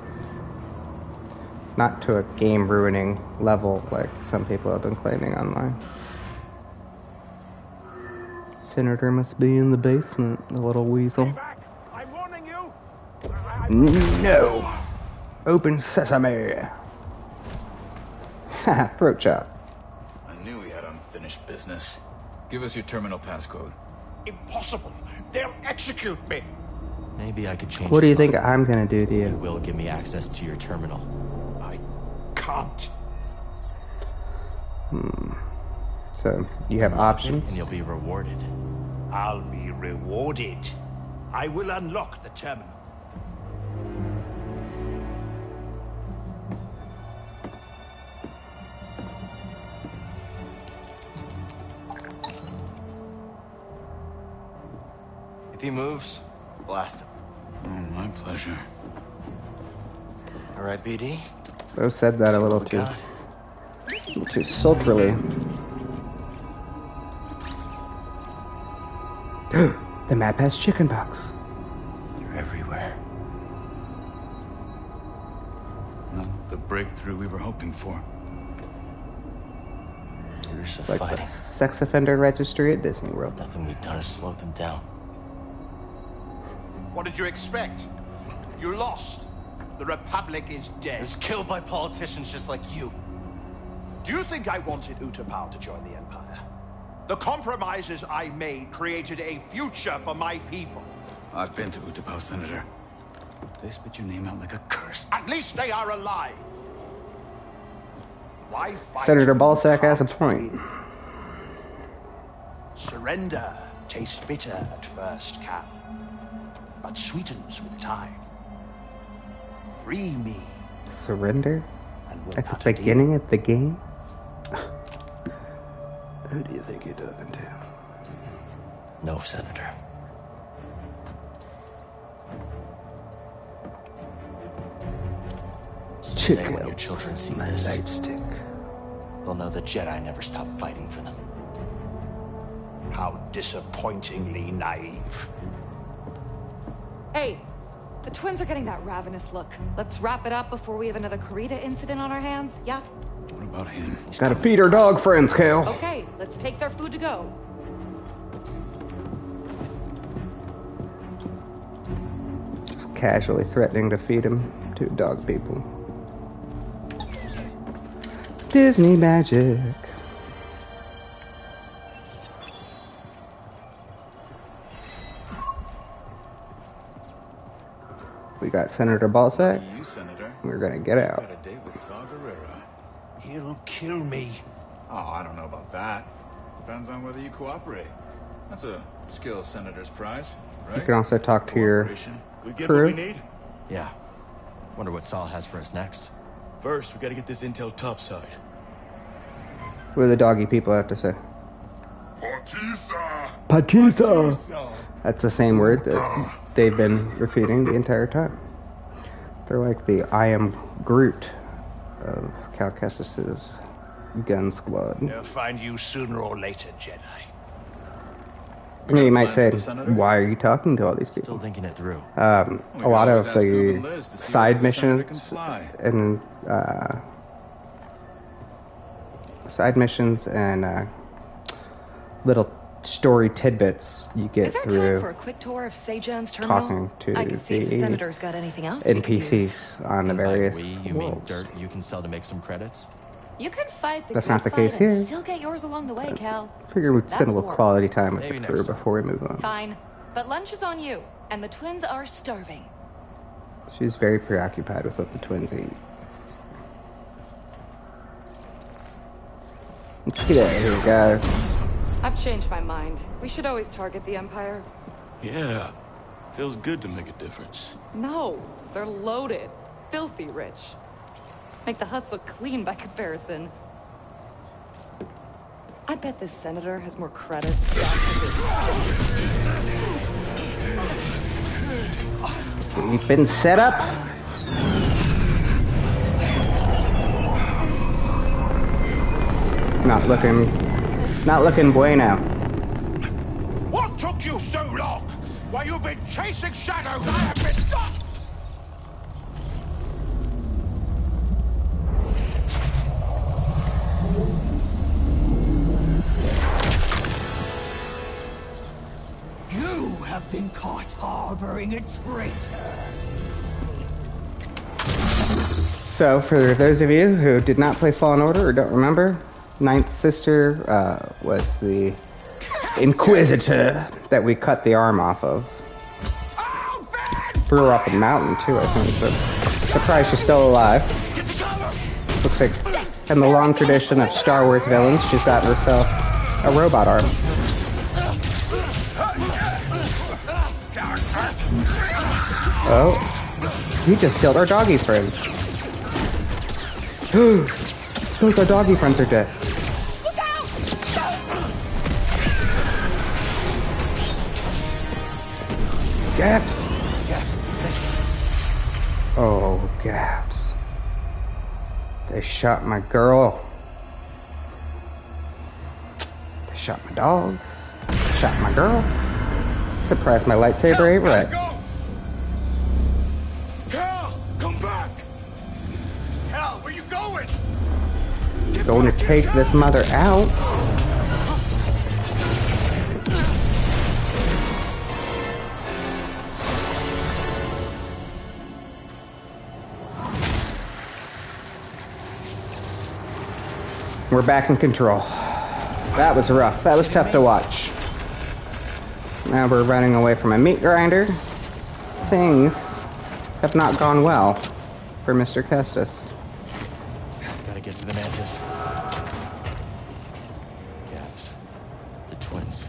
not to a game-ruining level like some people have been claiming online. Senator must be in the basement, the little weasel. I'm warning you. No! Open sesame! Haha, throat chop. I knew we had unfinished business. Give us your terminal passcode. Impossible. They'll execute me. Maybe I could change. What do you his think mind. I'm gonna do to you? You will give me access to your terminal. I can't. So, you have options? And you'll be rewarded. I'll be rewarded. I will unlock the terminal. If he moves, blast him. Oh, my pleasure. All right, BD. Bo said that a little too sultrily. The map has chicken pox. You're everywhere. Not the breakthrough we were hoping for. Years of Like fighting. the sex offender registry at Disney World. Nothing we've done has slowed them down. What did you expect? You lost. The Republic is dead. It was killed by politicians just like you. Do you think I wanted Utapau to join the Empire? The compromises I made created a future for my people. I've been to Utapau, Senator. They spit your name out like a curse. At least they are alive. Why fight? Senator Balsack has a point. Surrender tastes bitter at first, Cal, but sweetens with time. Free me. Surrender? And we'll At cut the a deal. beginning of the game? Who do you think you're talking to? No, Senator. Check Someday when out your children see my this, nightstick. they'll know the Jedi never stopped fighting for them. How disappointingly naive. Hey, the twins are getting that ravenous look. Let's wrap it up before we have another Karita incident on our hands, yeah? What about him? Gotta feed our dog friends, Cal. Okay, let's take their food to go. Just casually threatening to feed him to dog people. Disney magic. We got Senator Balsack. You, Senator. We're gonna get out. Got a date with Saw Gerrera. He'll kill me. Oh, I don't know about that. Depends on whether you cooperate. That's a skill Senator's prize, right? You can also talk to your We get crew. what we need. Yeah. Wonder what Saul has for us next. First, we gotta get this intel topside. What do the doggy people have to say? Batista! Batista! That's the same word that they've been repeating the entire time. They're like the I am Groot of Cal Kestis's gun squad. They'll find you sooner or later, Jedi. I mean, you might say, why are you talking to all these people? Still thinking it through. A lot of the side missions and little story tidbits you get Is there through time for a quick tour of Sejan's terminal? talking to I could see if the the Senator's got anything else we could use. NPCs on the various By we, you mean worlds. dirt you can sell to make some credits? You can fight the That's good not the fight case and here. still get yours along the way, Cal. Figure we'd spend That's a little war. quality time with Maybe the crew next time. before we move on. Fine. But lunch is on you, and the twins are starving. She's very preoccupied with what the twins eat. Let's get out of here, guys. I've changed my mind. We should always target the Empire. Yeah. Feels good to make a difference. No, they're loaded. Filthy rich. Make the huts look clean by comparison. I bet this senator has more credits stacked with We've been set up. Not looking bueno. What took you so long? While you've been chasing shadows, I have been stuck! You have been caught harboring a traitor. So, for those of you who did not play Fallen Order or don't remember, Ninth Sister was the Inquisitor that we cut the arm off of. Threw her up a mountain, too, I think. But surprised she's still alive. Looks like, in the long tradition of Star Wars villains, she's got herself a robot arm. Oh, he just killed our doggy friends. Both our doggy friends are dead. Gaps. Oh, Gaps. They shot my girl. They shot my dogs. Shot my girl. Surprised my lightsaber ain't red. Cal, come back! Cal, where you going? Going to take this mother out. We're back in control. That was rough. That was tough to watch. Now we're running away from a meat grinder. Things have not gone well for Mr. Kestis. Gotta get to the Mantis. Gaps. The twins.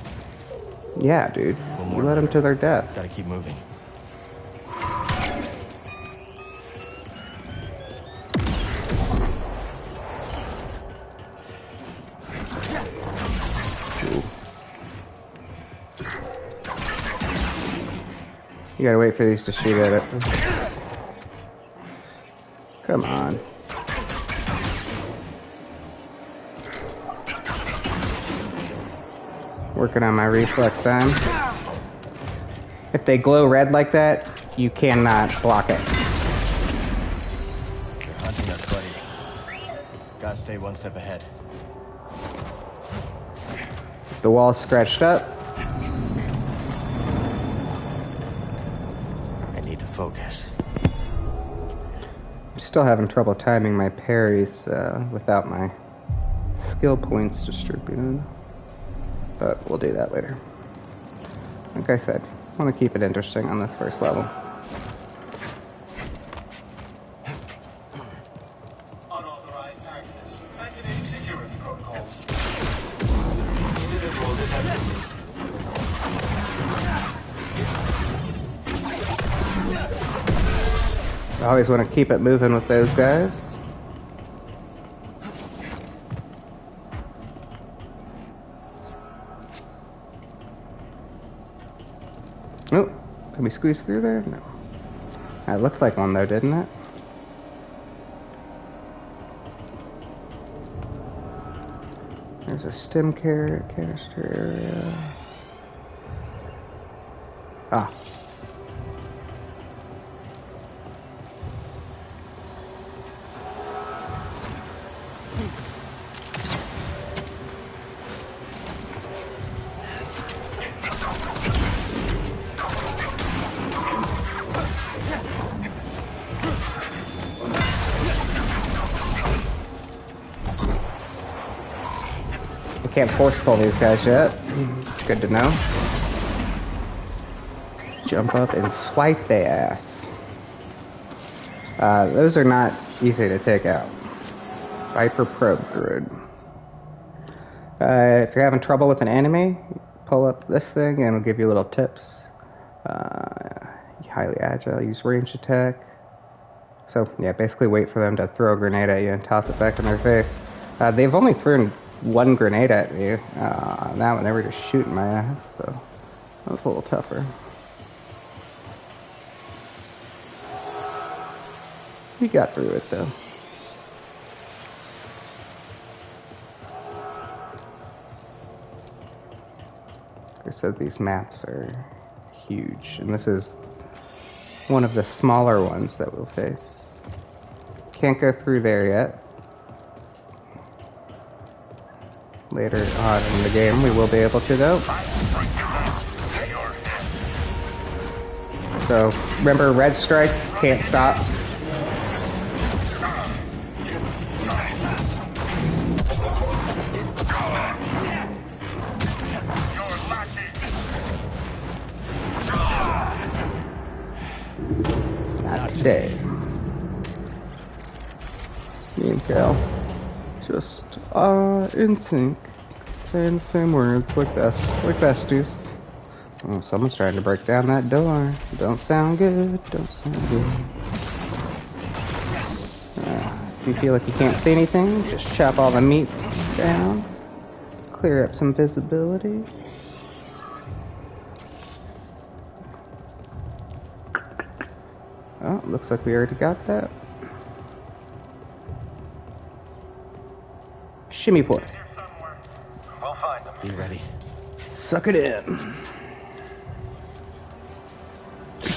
Yeah, dude. You led them to their death. Gotta keep moving. You gotta wait for these to shoot at it. Come on. Working on my reflex time. If they glow red like that, you cannot block it. They're hunting us, buddy. Gotta stay one step ahead. The wall's scratched up. I need to focus. I'm still having trouble timing my parries without my skill points distributed. But we'll do that later. Like I said, I want to keep it interesting on this first level. I always want to keep it moving with those guys. Oh, can we squeeze through there? No. That looked like one though, didn't it? There's a stim canister area. Ah. Can't force pull these guys yet. Good to know. Jump up and swipe their ass. Those are not easy to take out. Viper probe grid. If you're having trouble with an enemy, pull up this thing and it'll give you little tips. Highly agile, use range attack. So yeah, basically wait for them to throw a grenade at you and toss it back in their face. They've only thrown one grenade at me. That one, they were just shooting my ass, so that was a little tougher. We got through it though. Like I said, these maps are huge, and this is one of the smaller ones that we'll face. Can't go through there yet. Later on in the game, we will be able to, though. So, remember, red strikes can't stop. Not today. Me and Cal. Just, in sync. Saying the same words, like besties. Oh, someone's trying to break down that door. Don't sound good, don't sound good. If you feel like you can't see anything, just chop all the meat down. Clear up some visibility. Oh, looks like we already got that. Shimmy point. We'll find them. Be ready. Suck it in.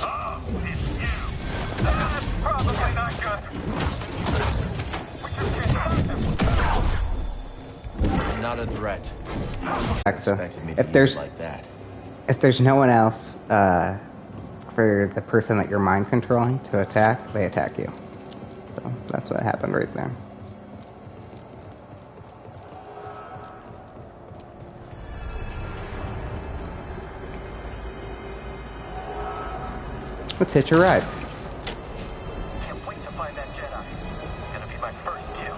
Oh, it's you. That's probably not good. We just can't find him. Not a threat. Alexa, if there's no one else for the person that you're mind controlling to attack, they attack you. So that's what happened right there. Let's hitch a ride. Can't wait to find that Jedi. It's gonna be my first kill.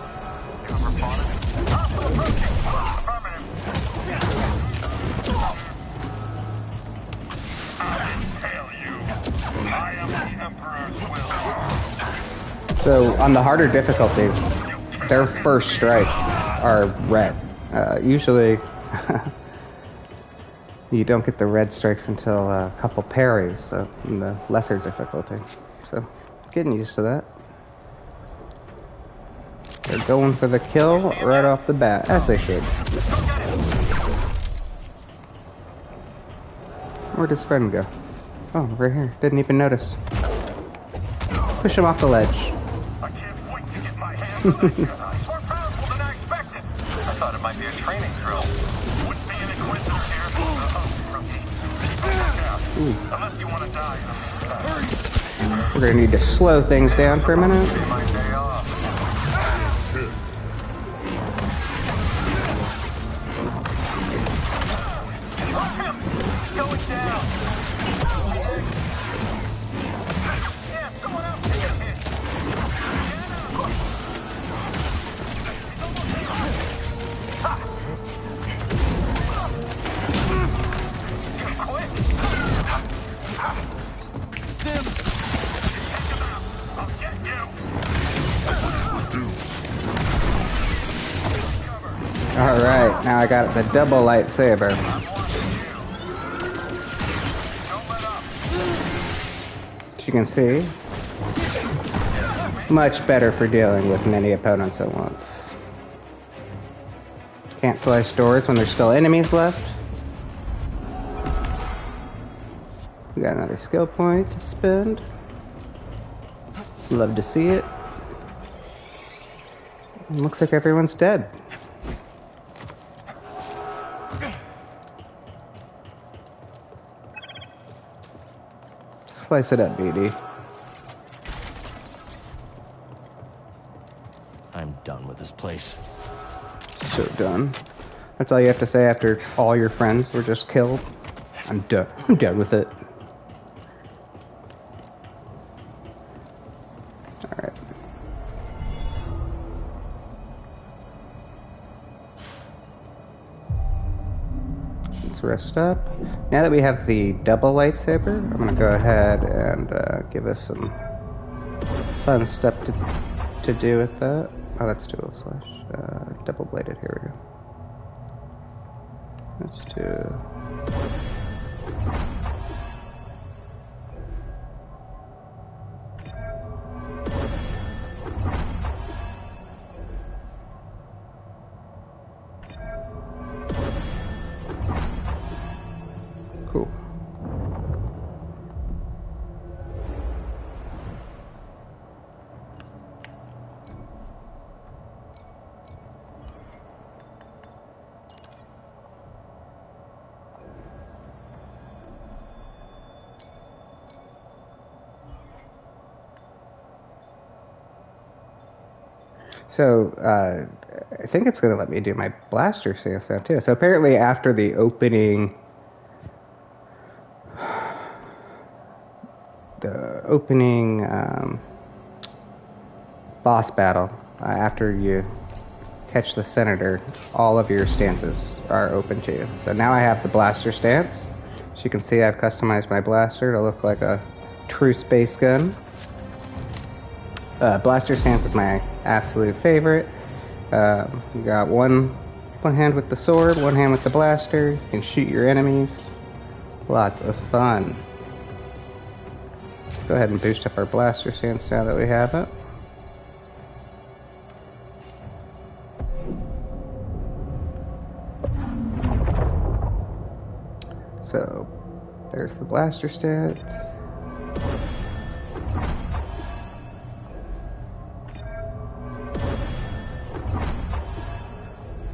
Cover spotted. Hostile approaching. Affirmative. I tell you, I am the Emperor's will. So on the harder difficulties, their first strikes are red. Usually you don't get the red strikes until a couple parries in the lesser difficulty. So getting used to that. They're going for the kill right off the bat, as they should. Where'd his friend go? Oh, right here. Didn't even notice. Push him off the ledge. I can't wait to get my hands on that Jedi. More powerful than I expected. I thought it might be a training drill. Wouldn't be an Inquisitor here. Unless you want to die. We're gonna need to slow things down for a minute. Going down. Yeah, someone else take a hit. Alright, now I got the double lightsaber. As you can see, much better for dealing with many opponents at once. Can't slice doors when there's still enemies left. We got another skill point to spend. Love to see it. Looks like everyone's dead. Slice it up, BD. I'm done with this place. So done. That's all you have to say after all your friends were just killed. I'm done. I'm done with it. Alright. Let's rest up. Now that we have the double lightsaber, I'm gonna go ahead and give us some fun stuff to do with that. Oh, that's dual slash. Double bladed, here we go. Let's do... Cool. So, I think it's going to let me do my blaster stance now, too. So apparently after the opening... boss battle, after you catch the senator, all of your stances are open to you. So now I have the blaster stance. As you can see, I've customized my blaster to look like a true space gun. Blaster stance is my absolute favorite. You got one hand with the sword, one hand with the blaster. You can shoot your enemies. Lots of fun. Let's go ahead and boost up our blaster stance now that we have it. So, there's the blaster stance.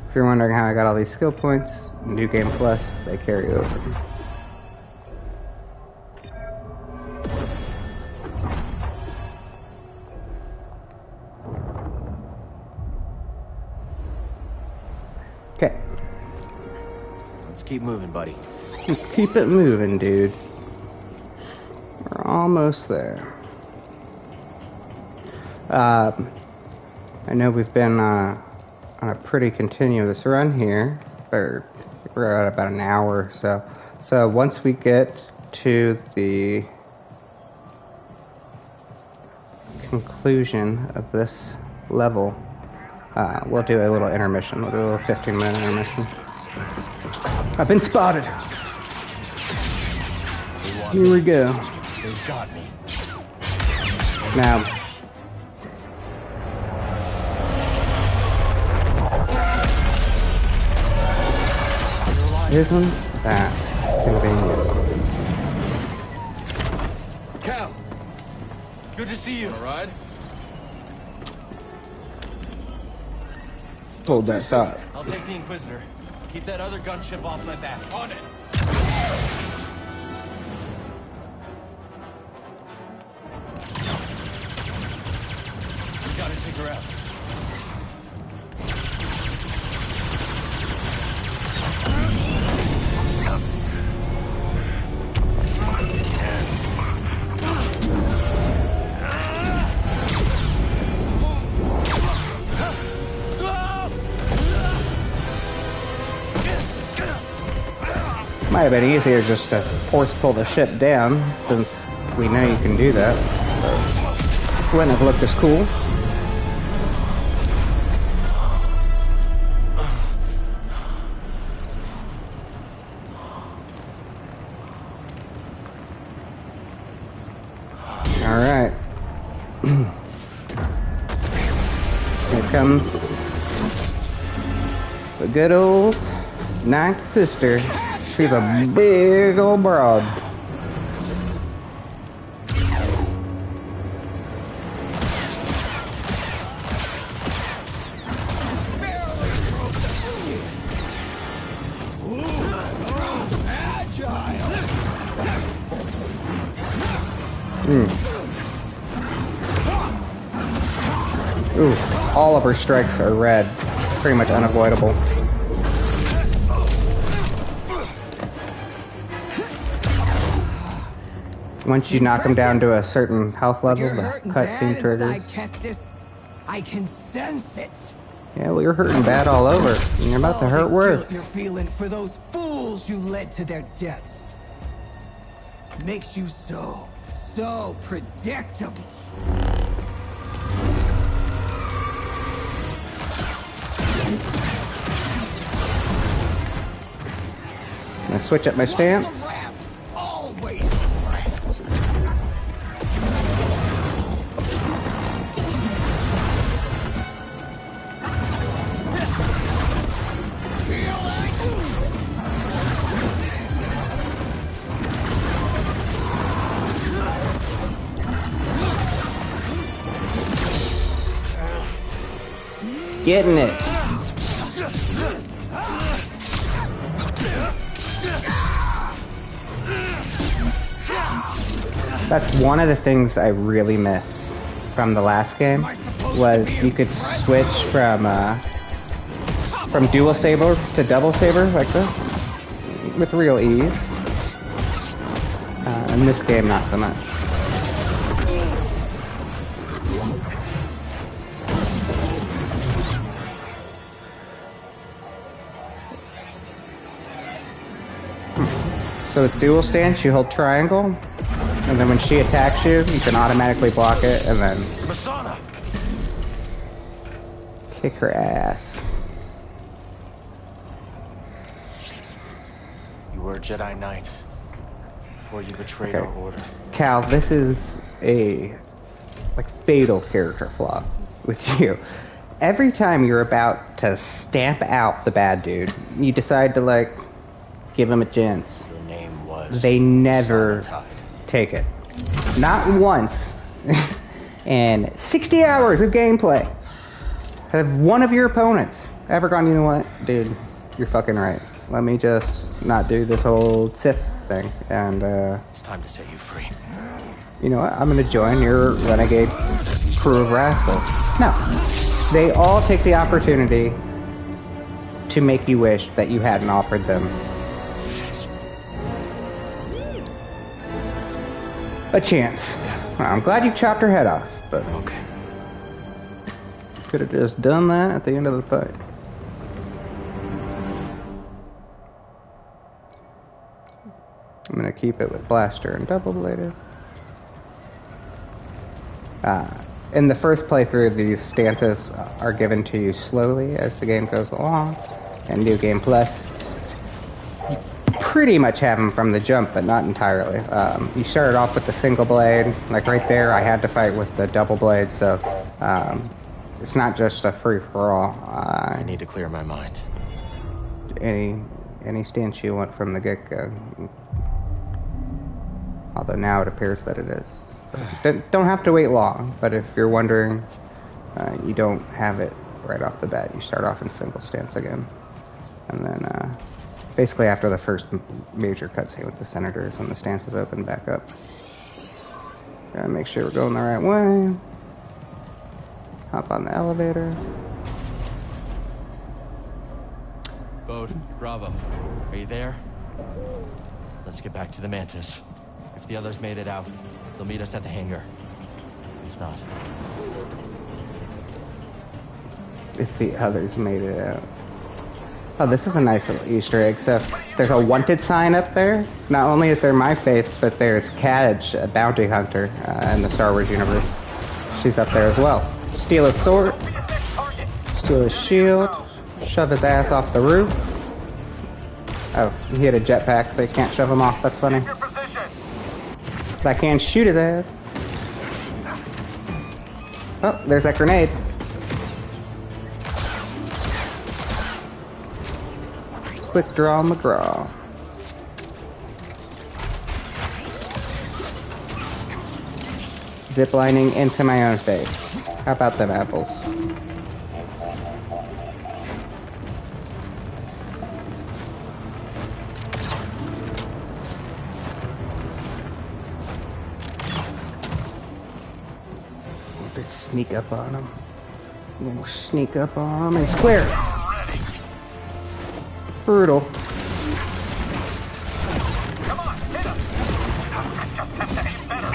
If you're wondering how I got all these skill points, New Game Plus, they carry over. Okay. Let's keep moving, buddy. Let's keep it moving, dude. We're almost there. I know we've been on a pretty continuous run here. We're at about an hour or so. So once we get to the conclusion of this level, we'll do a little intermission. We'll do a little 15-minute intermission. I've been spotted. Here we go. They've got me. Now, isn't that convenient? Cal, good to see you. All right. Hold that thought. I'll take the Inquisitor. Keep that other gunship off my back. On it. We gotta take her out. Might have been easier just to force pull the ship down, since we know you can do that. Wouldn't have looked as cool. Alright. Here comes the good old ninth sister. She's a big old broad. Ooh, all of her strikes are red. Pretty much unavoidable. Once you knock him down to a certain health level, the cutscene triggers. I can sense it. Yeah, well, you're hurting bad all over. And you're about to hurt worse. You're feeling for those fools you led to their deaths. Makes you so predictable. I'm gonna switch up my stance. Always. Getting it. That's one of the things I really miss from the last game, was you could switch from dual saber to double saber like this with real ease. In this game, not so much. So with dual stance, you hold triangle, and then when she attacks you, you can automatically block it, and then kick her ass. You were a Jedi Knight before you betrayed our order. Cal, this is a fatal character flaw with you. Every time you're about to stamp out the bad dude, you decide to give him a chance. Your name was. They never take it. Not once. In 60 hours of gameplay, have one of your opponents ever gone, you know what, dude, you're fucking right. Let me just not do this whole Sith thing, and it's time to set you free. You know what? I'm gonna join your renegade crew of rascals. No, they all take the opportunity to make you wish that you hadn't offered them a chance. Well, I'm glad you chopped her head off, but okay. Could have just done that at the end of the fight. I'm gonna keep it with blaster and double bladed. In the first playthrough, these stances are given to you slowly as the game goes along. And New Game Plus, you pretty much have them from the jump, but not entirely. You started off with the single blade, like right there. I had to fight with the double blade, so it's not just a free for all. I need to clear my mind. Any stance you want from the get-go. Although now it appears that it is. So don't have to wait long, but if you're wondering, you don't have it right off the bat. You start off in single stance again. And then basically after the first major cutscene with the senators, when the stances open back up. Gotta make sure we're going the right way. Hop on the elevator. Bode, Bravo, are you there? Let's get back to the Mantis. If the others made it out, they'll meet us at the hangar. If not... If the others made it out. Oh, this is a nice little Easter egg. So there's a wanted sign up there. Not only is there my face, but there's Cadge, a bounty hunter in the Star Wars universe. She's up there as well. Steal his sword, steal his shield, shove his ass off the roof. Oh, he had a jetpack, so you can't shove him off. That's funny. But I can shoot his ass. Oh, there's that grenade. Quick draw McGraw. Ziplining into my own face. How about them apples? Let's sneak up on him. We'll sneak up on him and square. Brutal. Come on, hit him! Just have to aim better.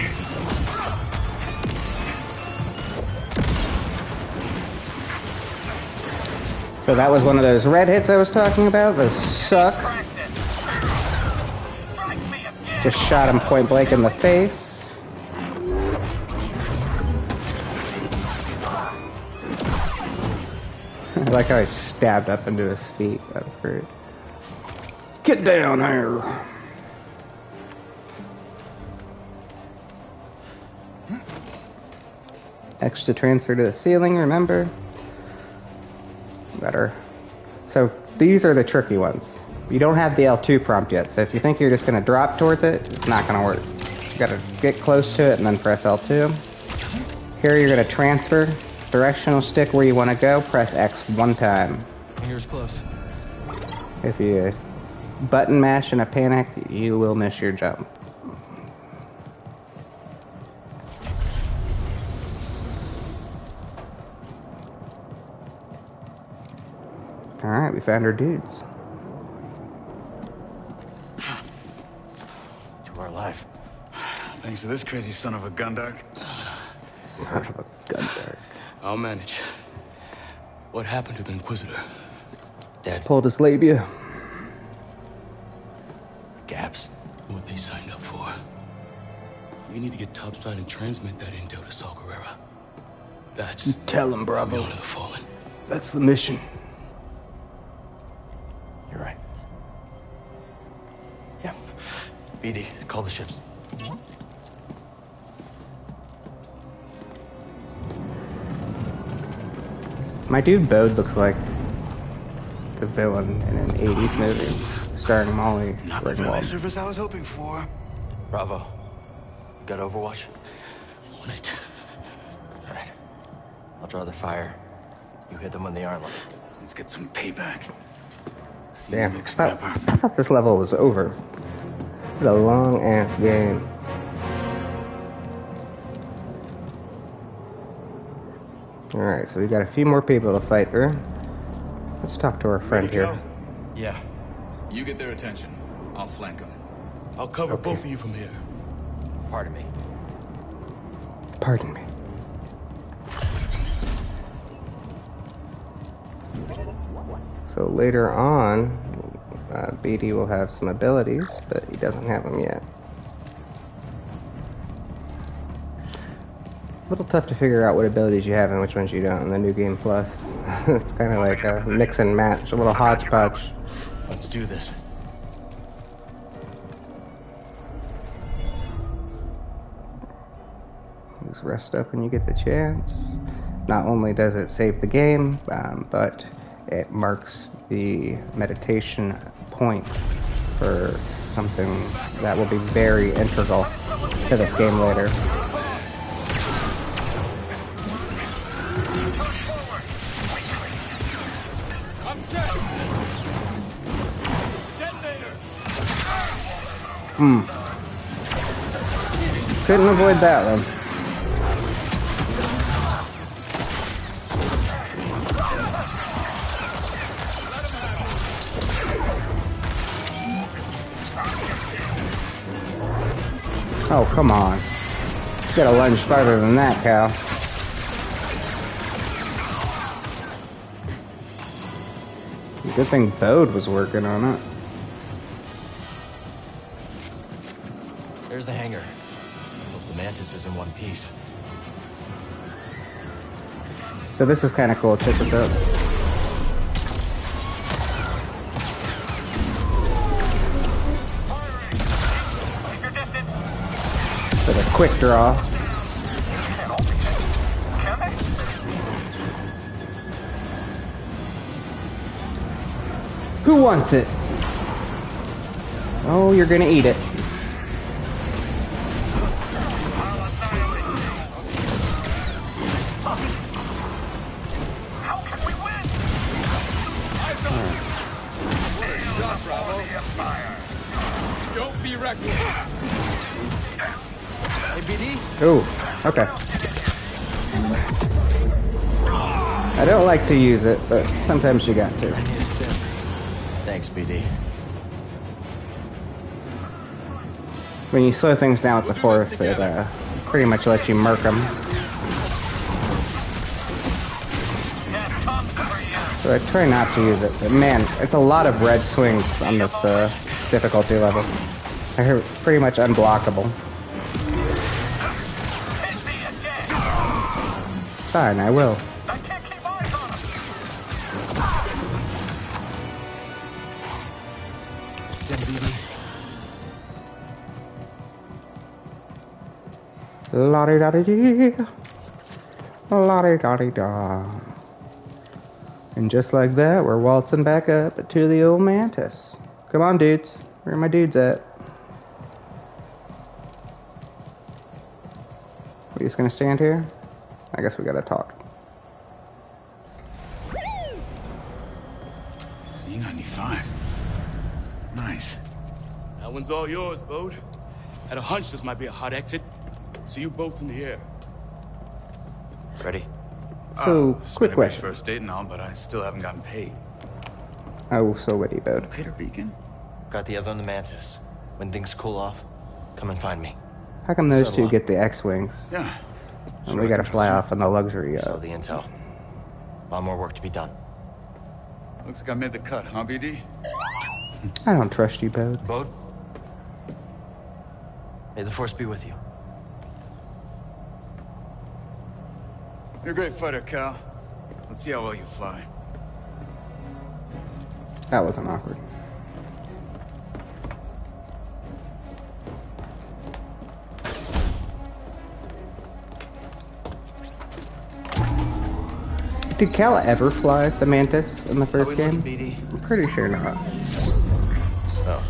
So that was one of those red hits I was talking about. Those suck. Just shot him point blank in the face. I like how I stabbed up into his feet. That was great. Get down here. X to transfer to the ceiling, remember? Better. So these are the tricky ones. You don't have the L2 prompt yet, so if you think you're just going to drop towards it, it's not going to work. You got to get close to it and then press L2. Here you're going to transfer. Directional stick where you want to go, press X one time. Fingers close. If you button mash in a panic, you will miss your jump. Alright, we found our dudes. To our life. Thanks to this crazy son of a Gundark. Son of a Gundark. I'll manage. What happened to the Inquisitor? Dead. Pulled his labia. Gaps. What they signed up for. We need to get topside and transmit that intel to Saw Gerrera. That's... You tell him, Bravo. We honor the fallen. That's the mission. You're right. Yeah. BD, call the ships. My dude Bode looks like the villain in an 80s movie starring Molly Not the valet Ringwald. service I was hoping for. Bravo. You got Overwatch? On it. All right. I'll draw the fire. You hit them on the arm. Let's get some payback. Damn, I thought this level was over. It's a long ass game. Alright, so we got a few more people to fight through. Let's talk to our friend here. Yeah. You get their attention. I'll flank them. I'll cover both of you from here. Pardon me. Pardon me. So later on, BD will have some abilities, but he doesn't have them yet. A little tough to figure out what abilities you have and which ones you don't in the New Game Plus. It's kind of like a mix and match, a little hodgepodge. Let's do this. Just rest up when you get the chance. Not only does it save the game, but it marks the meditation point for something that will be very integral to this game later. Couldn't avoid that one. Oh, come on. You gotta lunge farther than that, Cal. Good thing Bode was working on it. There's the hangar. Hope the Mantis is in one piece. So this is kind of cool. Check this out. So the quick draw. Who wants it? Oh, you're gonna eat it. How can we win? Don't be reckless. Hey, BD? Oh, okay. I don't like to use it, but sometimes you got to. I need a sip. Thanks, BD. When you slow things down with the force, it pretty much lets you murk them. So I try not to use it, but man, it's a lot of red swings on this difficulty level. They're pretty much unblockable. Fine, I will. La-di-da-di-dee. La-di-da-di-da. And just like that, we're waltzing back up to the old Mantis. Come on, dudes. Where are my dudes at? We just gonna stand here? I guess we gotta talk. C-95. Nice. That one's all yours, Bode. Had a hunch this might be a hot exit. See you both in the air. Ready? So, quick question. First date and all, but I still haven't gotten paid. Oh, so witty, Bode. Locator beacon? Got the other on the Mantis. When things cool off, come and find me. How come those Settle two up. get the X-Wings? Yeah. And we gotta fly off on the luxury So the intel. A lot more work to be done. Looks like I made the cut, huh, BD? I don't trust you, Bode. Bode? May the Force be with you. You're a great fighter, Cal. Let's see how well you fly. That wasn't awkward. Did Cal ever fly the Mantis in the first game? I'm pretty sure not. Oh.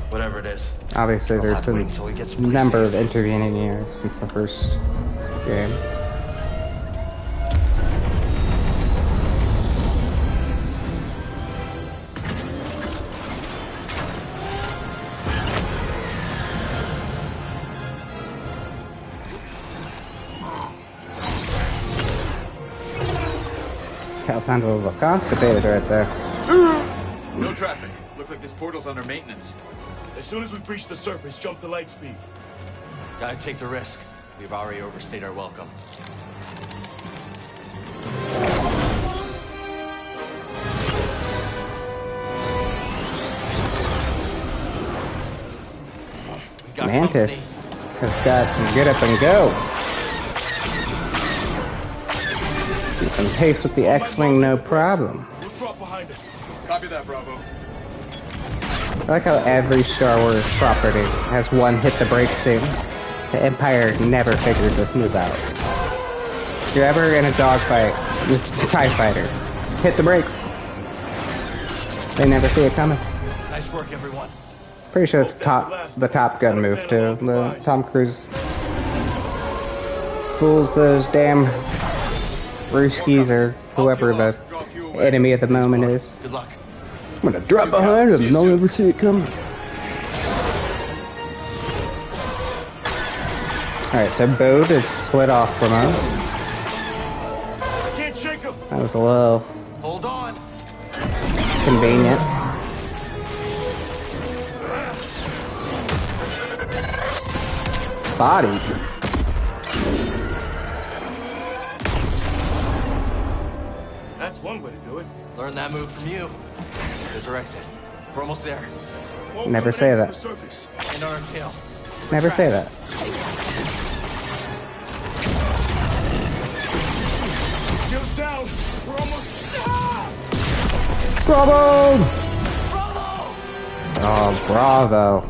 Whatever it is. Obviously, I'll there's have to been wait until we get a someplace number safe. of intervening years since the first game. Cal sounded a little constipated right there. No traffic. Looks like this portal's under maintenance. As soon as we breach the surface, jump to light speed. Gotta take the risk. We've already overstayed our welcome. Mantis has got some get up and go. Keeping pace with the X-Wing, no problem. We'll drop behind it. Copy that, Bravo. I like how every Star Wars property has one hit the brakes scene. The Empire never figures this move out. If you're ever in a dogfight with a TIE fighter, hit the brakes. They never see it coming. Nice work, everyone. Pretty sure it's the Top Gun move too. The Tom Cruise fools those damn Ruskies or whoever the enemy at the moment is. Good luck. I'm gonna drop behind them and they'll never see it coming. Alright, so Bode is split off from us. Can't shake him. That was a little Hold on. convenient. Body. That's one way to do it. Learn that move from you. There's our exit. We're almost there. Never say that. And our tail. Never say that. Get us down. We're almost. Bravo! Oh, bravo.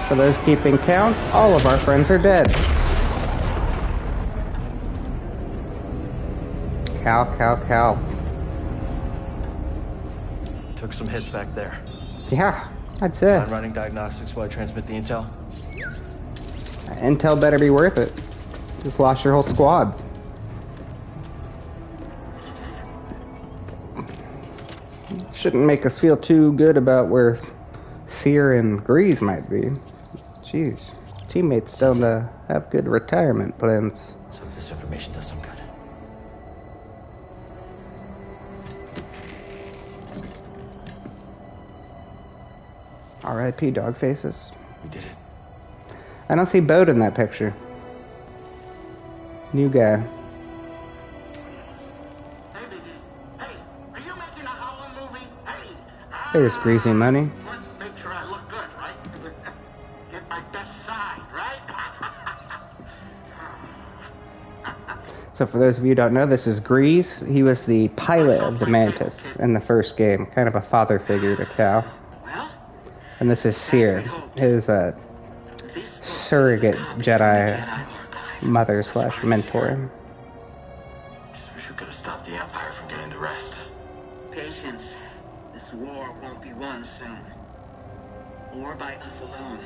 For those keeping count, all of our friends are dead. Cal. Took some hits back there. Yeah, I'd say. I'm running diagnostics while I transmit the intel. Intel better be worth it. Just lost your whole squad. Shouldn't make us feel too good about where Seer and Grease might be. Jeez. Teammates don't have good retirement plans. So this information does some good. R.I.P. dog faces. We did it. I don't see Bode in that picture. New guy. Hey, baby. Hey, are you making a horror movie? Hey. There's Greasy Money. Let's make sure I look good, right? Get my best side, right? So for those of you who don't know, this is Grease. He was the pilot of the Mantis in the first game. Kind of a father figure to Cal. And this is Seer, his surrogate Jedi mother / mentor. Just wish we could have stopped the Empire from getting to rest. Patience. This war won't be won soon. Or by us alone.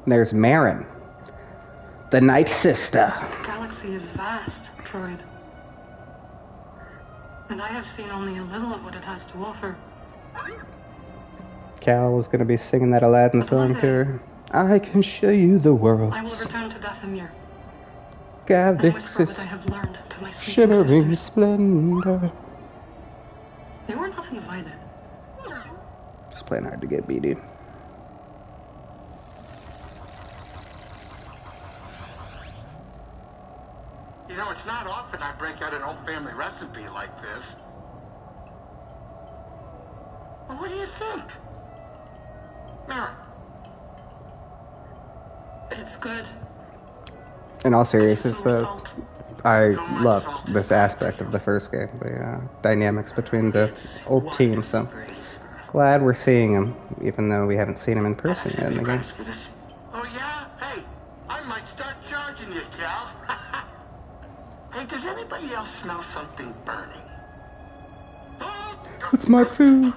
There's Marin, the Night Sister. The galaxy is vast, Droid. And I have seen only a little of what it has to offer. Cal was going to be singing that Aladdin song to her. I can show you the world. I will return to Dathomir. Galaxy's what I have learned to my shimmering splendor. They were not invited. Just playing hard to get, BD. You know, it's not often I break out an old family recipe like this. Well, what do you think? Mara. It's good. In all seriousness, though, I loved this aspect of the first game, the dynamics between the old team, so glad we're seeing him, even though we haven't seen him in person yet in the game. Oh, yeah? Hey, I might start charging you, Cal. Hey, does anybody else smell something burning? It's my food.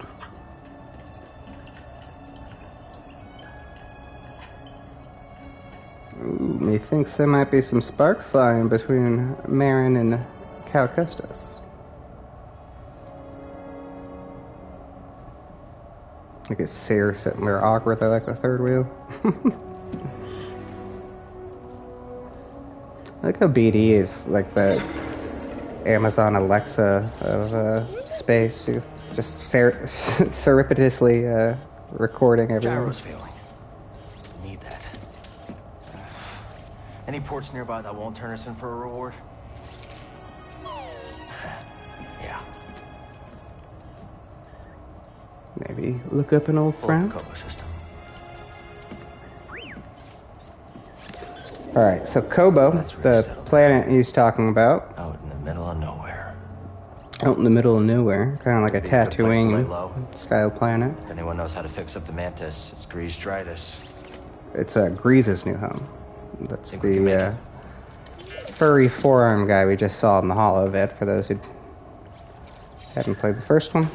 Ooh, methinks there might be some sparks flying between Marin and Cal Kestis. Look at Seer sitting there awkwardly like the third wheel. I like how BD is like the Amazon Alexa of space. She's just surreptitiously recording everything. Gyro's failing. Need that. Any ports nearby that won't turn us in for a reward? Yeah. Maybe look up an old friend. Kobo system. Alright, so Kobo, the planet he's talking about. Out in the middle of nowhere. Out in the middle of nowhere. Kind of like a Tatooine style planet. If anyone knows how to fix up the Mantis, it's Grease Dritus. It's Grease's new home. That's the furry forearm guy we just saw in the holo vid, for those who hadn't played the first one.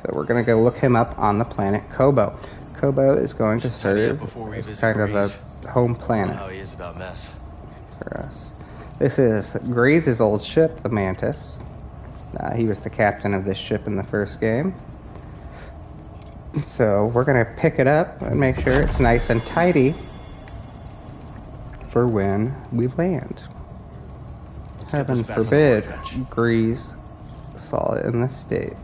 So we're going to go look him up on the planet Kobo. Kobo is going to serve as kind of a home planet How he is about mess. for us. This is Grease's old ship, the Mantis. He was the captain of this ship in the first game. So we're going to pick it up and make sure it's nice and tidy for when we land. Heaven forbid Grease saw it in this state.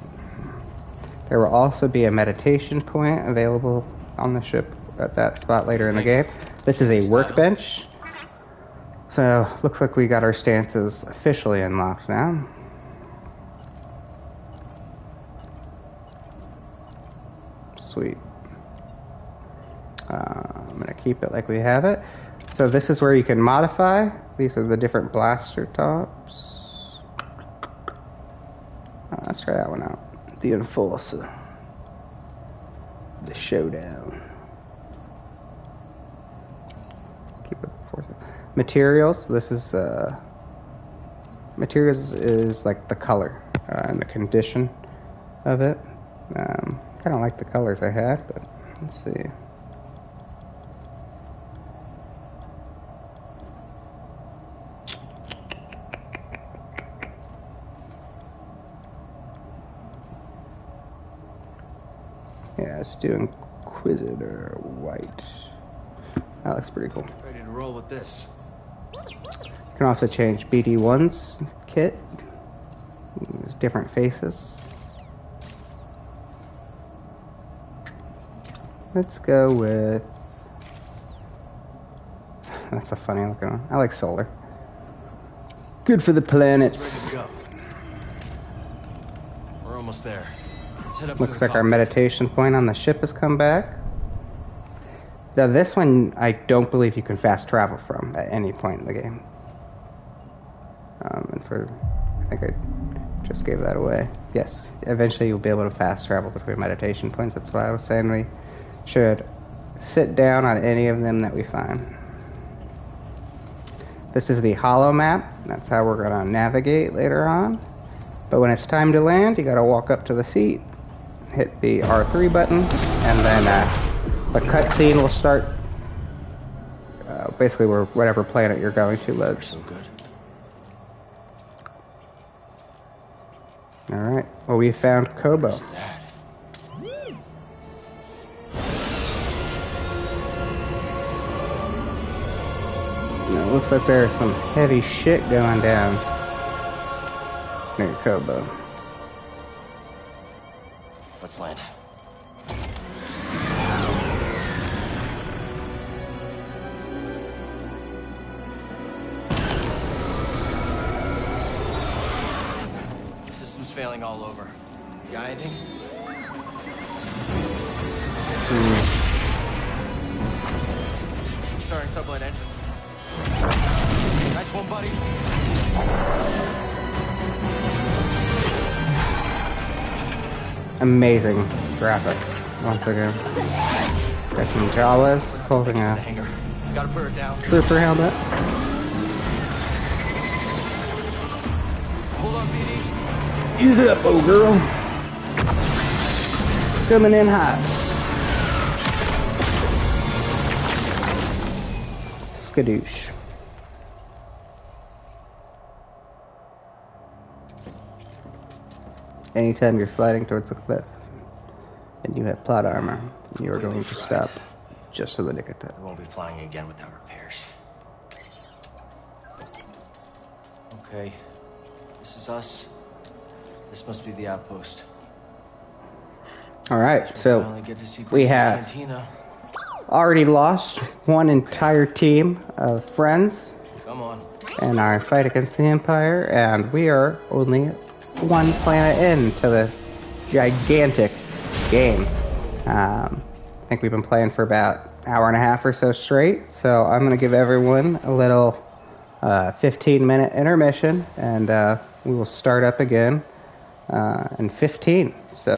There will also be a meditation point available on the ship at that spot later in the game. This is a workbench. So, looks like we got our stances officially unlocked now. Sweet. I'm going to keep it like we have it. So this is where you can modify. These are the different blaster tops. Let's try that one out. The Enforcer. The Showdown. Keep it Enforcer. materials. This is materials is like the color and the condition of it. Kind of like the colors I had, but let's see. Yeah, let's do Inquisitor white. That looks pretty cool. Ready to roll with this. You can also change BD1's kit. There's different faces. Let's go with... That's a funny looking one. I like solar. Good for the planets. Ready to go. We're almost there. Let's head up Looks to the like our meditation point on the ship has come back. Now this one, I don't believe you can fast travel from at any point in the game. And for... I think I just gave that away. Yes, eventually you'll be able to fast travel between meditation points. That's why I was saying we should sit down on any of them that we find. This is the holo map. That's how we're going to navigate later on. But when it's time to land, you got to walk up to the seat, hit the R3 button, and then the cutscene will start. Basically, where whatever planet you're going to loads. So good. All right. Well, we found Kobo. Now, it looks like there's some heavy shit going down near Kobo. Let's land. System's failing all over. Got anything? Starting sublight engines. Nice one, buddy. Amazing graphics, once again. Got some Jawas holding a Gotta put her down. trooper helmet. Hold on, BD. Use it up, oh girl. Coming in hot. Skadoosh. Anytime you're sliding towards a cliff and you have plot armor, you are going to stop just to the nick of time. We won't be flying again without repairs. Okay, this is us. This must be the outpost. All right, so Finally get to see we Princess have Cantina. already lost one entire team of friends Come on. in our fight against the Empire, and we are only one planet into the gigantic game. I think we've been playing for about an hour and a half or so straight, so I'm going to give everyone a little 15-minute intermission, and we will start up again in 15. So.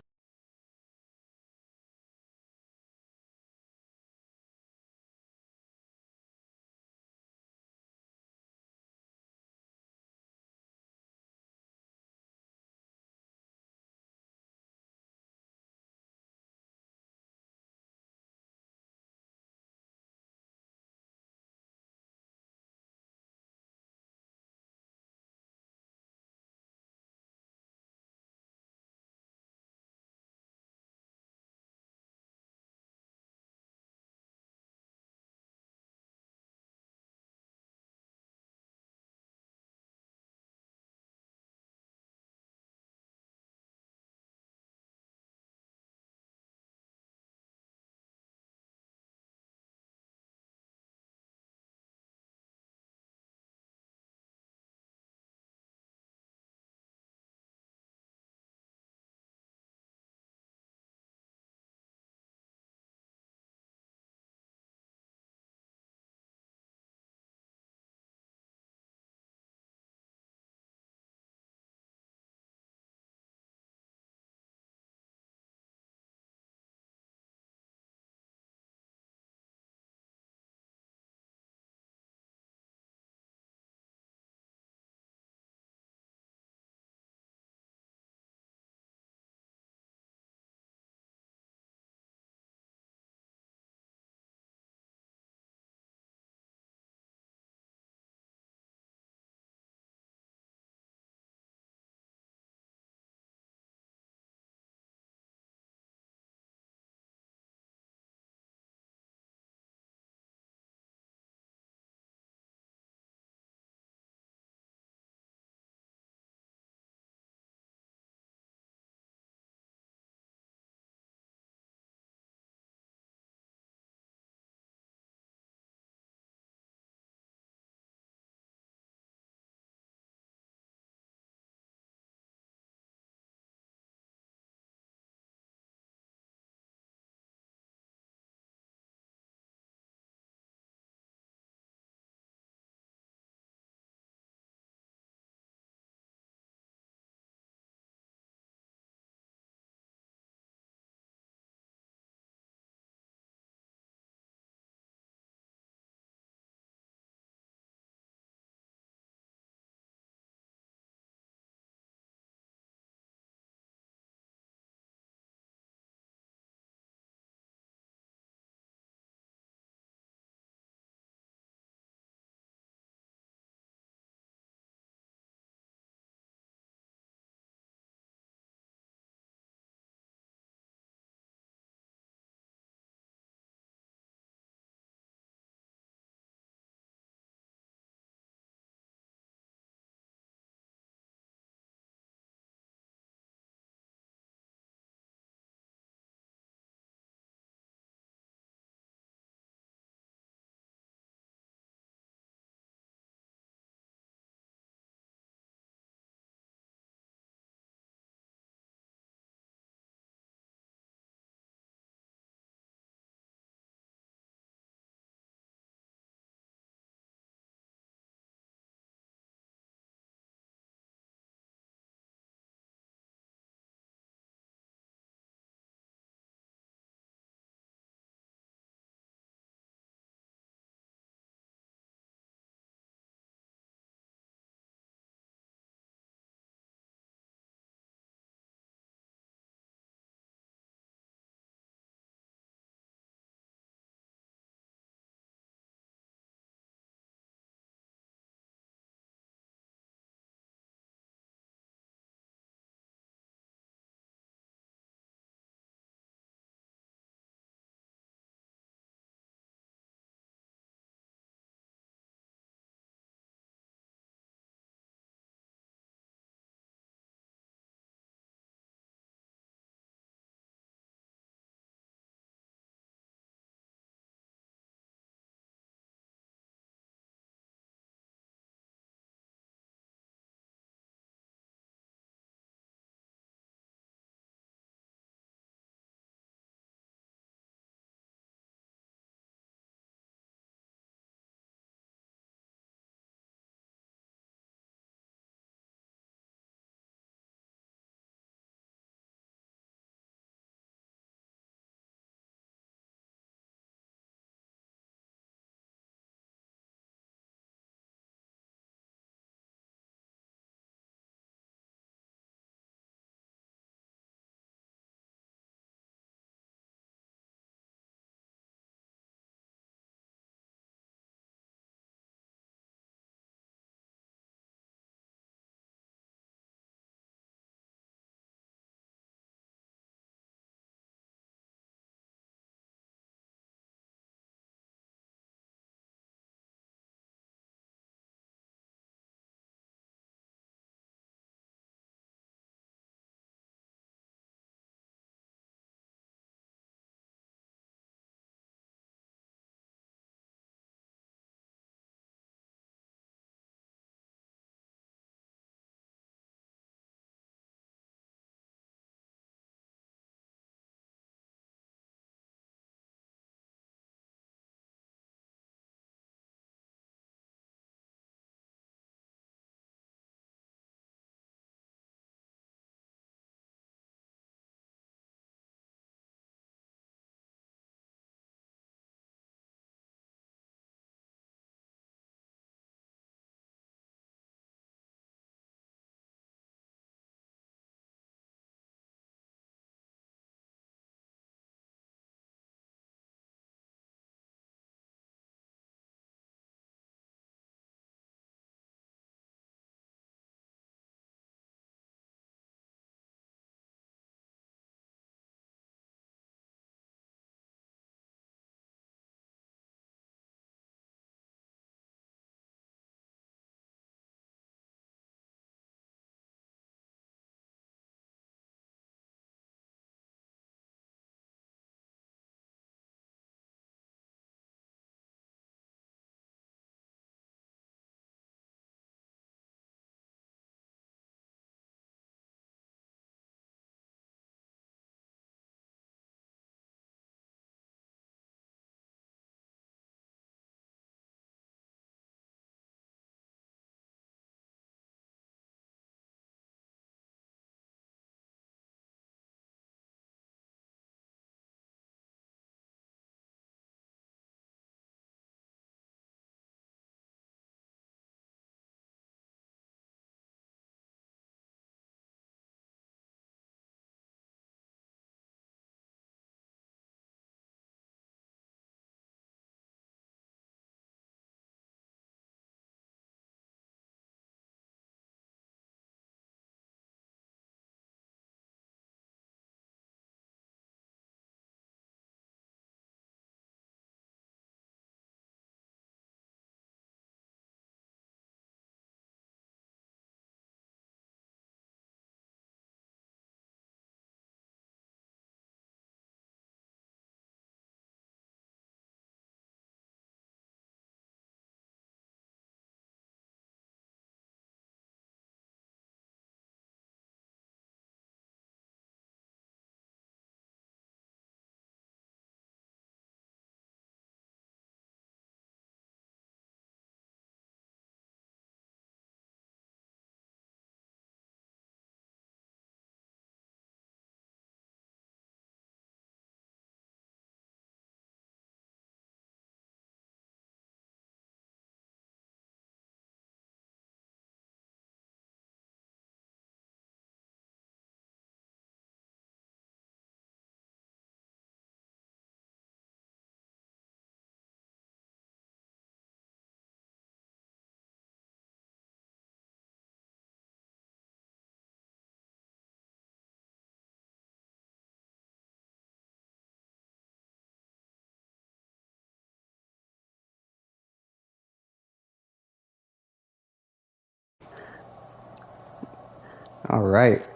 All right,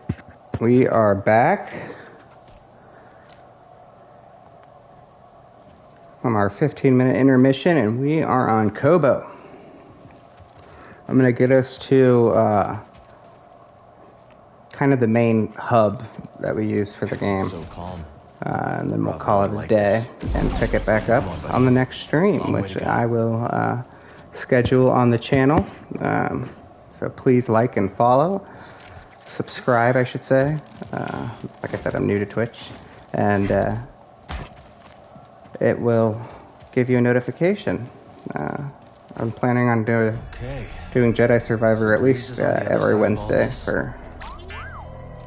we are back from our 15-minute intermission, and we are on Kobo. I'm going to get us to kind of the main hub that we use for the game. So calm. And then we'll call it a day and pick it back up on the next stream, which I will schedule on the channel. So please like and follow. Subscribe, I should say. Like I said, I'm new to Twitch. And it will give you a notification. I'm planning on doing Jedi Survivor at least every Wednesday for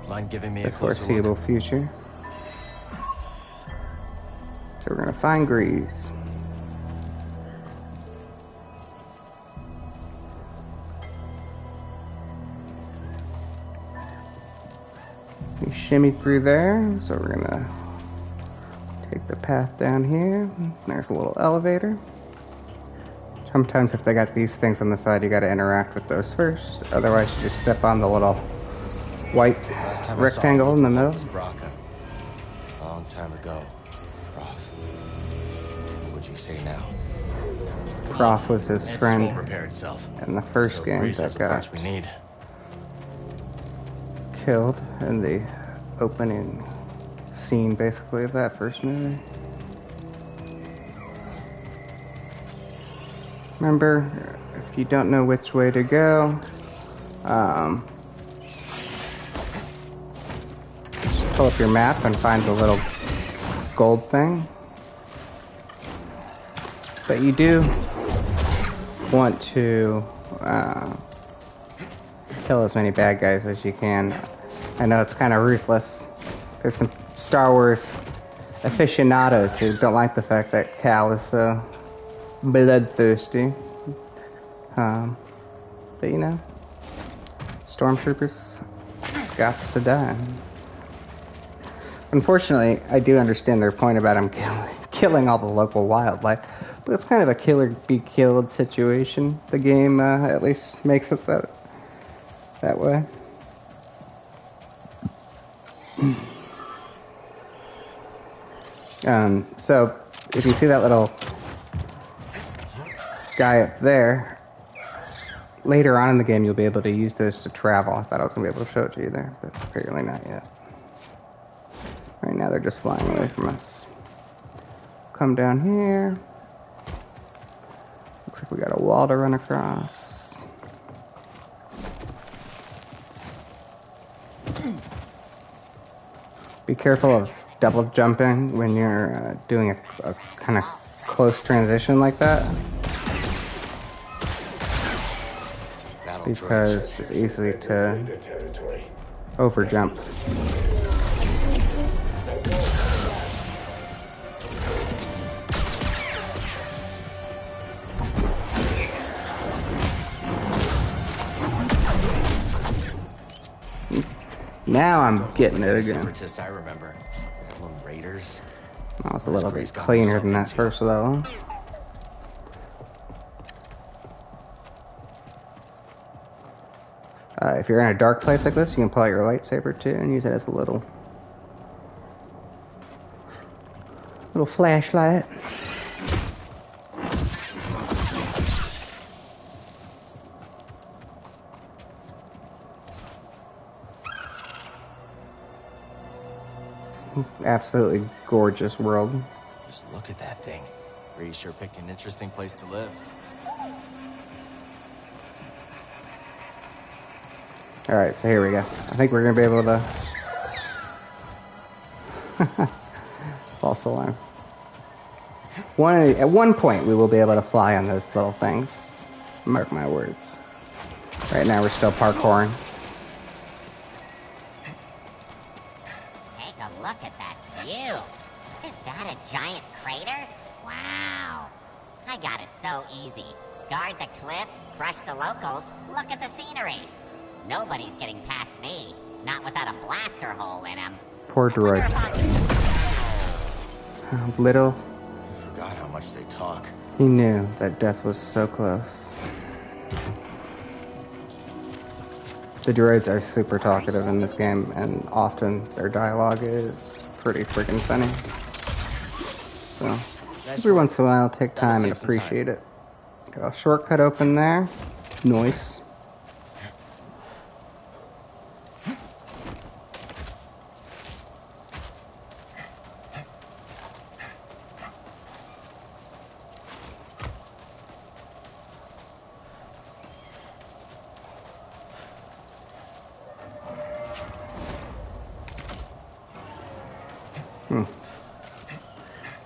the foreseeable future. So we're going to find Grease. We shimmy through there, so we're going to take the path down here. There's a little elevator. Sometimes if they got these things on the side, you got to interact with those first. Otherwise, you just step on the little white rectangle in the middle. Long time ago. Prof. What would you say now? Prof was his friend itself. in the first game that got killed in the opening scene, basically, of that first movie. Remember, if you don't know which way to go, just pull up your map and find the little gold thing. But you do want to kill as many bad guys as you can. I know it's kind of ruthless. There's some Star Wars aficionados who don't like the fact that Cal is so bloodthirsty. But you know, stormtroopers gots to die. Unfortunately, I do understand their point about him killing all the local wildlife, but it's kind of a killer be killed situation. The game at least makes it that way. So if you see that little guy up there, later on in the game you'll be able to use those to travel. I thought I was going to be able to show it to you there, but apparently not yet. Right now they're just flying away from us. Come down here. Looks like we got a wall to run across. Be careful of double jumping when you're doing a kind of close transition like that, because it's easy to overjump. Now I'm getting it again. Separatist, I remember. Raiders. That was a little bit cleaner than that first level. If you're in a dark place like this, you can pull out your lightsaber too and use it as a little flashlight. Absolutely gorgeous world. Just look at that thing. Ree sure picked an interesting place to live. Alright, so here we go. I think we're going to be able to... false alarm. At one point, we will be able to fly on those little things. Mark my words. Right now, we're still parkouring. Take a look at that view. Is that a giant crater? Wow. I got it so easy. Guard the cliff, crush the locals, look at the scenery. Nobody's getting past me. Not without a blaster hole in him. Poor droid. Little. I forgot how much they talk. He knew that death was so close. The droids are super talkative in this game, and often their dialogue is pretty freaking funny. So, every once in a while, take time and appreciate it. Got a shortcut open there. Nice.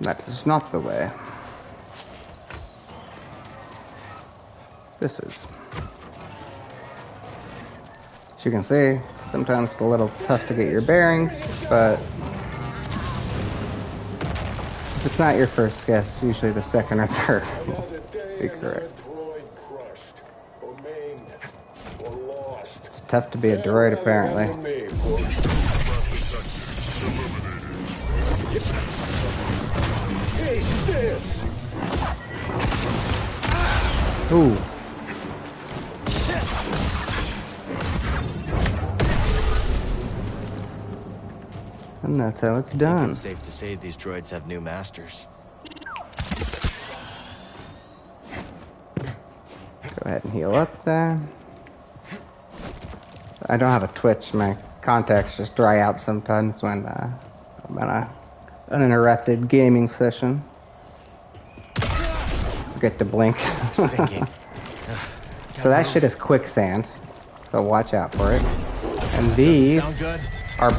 That is not the way. This is. As you can see, sometimes it's a little tough to get your bearings, but if it's not your first guess, usually the second or third will be correct. It's tough to be a droid, apparently. Ooh. And that's how it's done. It's safe to say these droids have new masters. Go ahead and heal up there. I don't have a Twitch. My contacts just dry out sometimes when I'm on an uninterrupted gaming session. Forget to blink. So that shit is quicksand. So watch out for it. And these are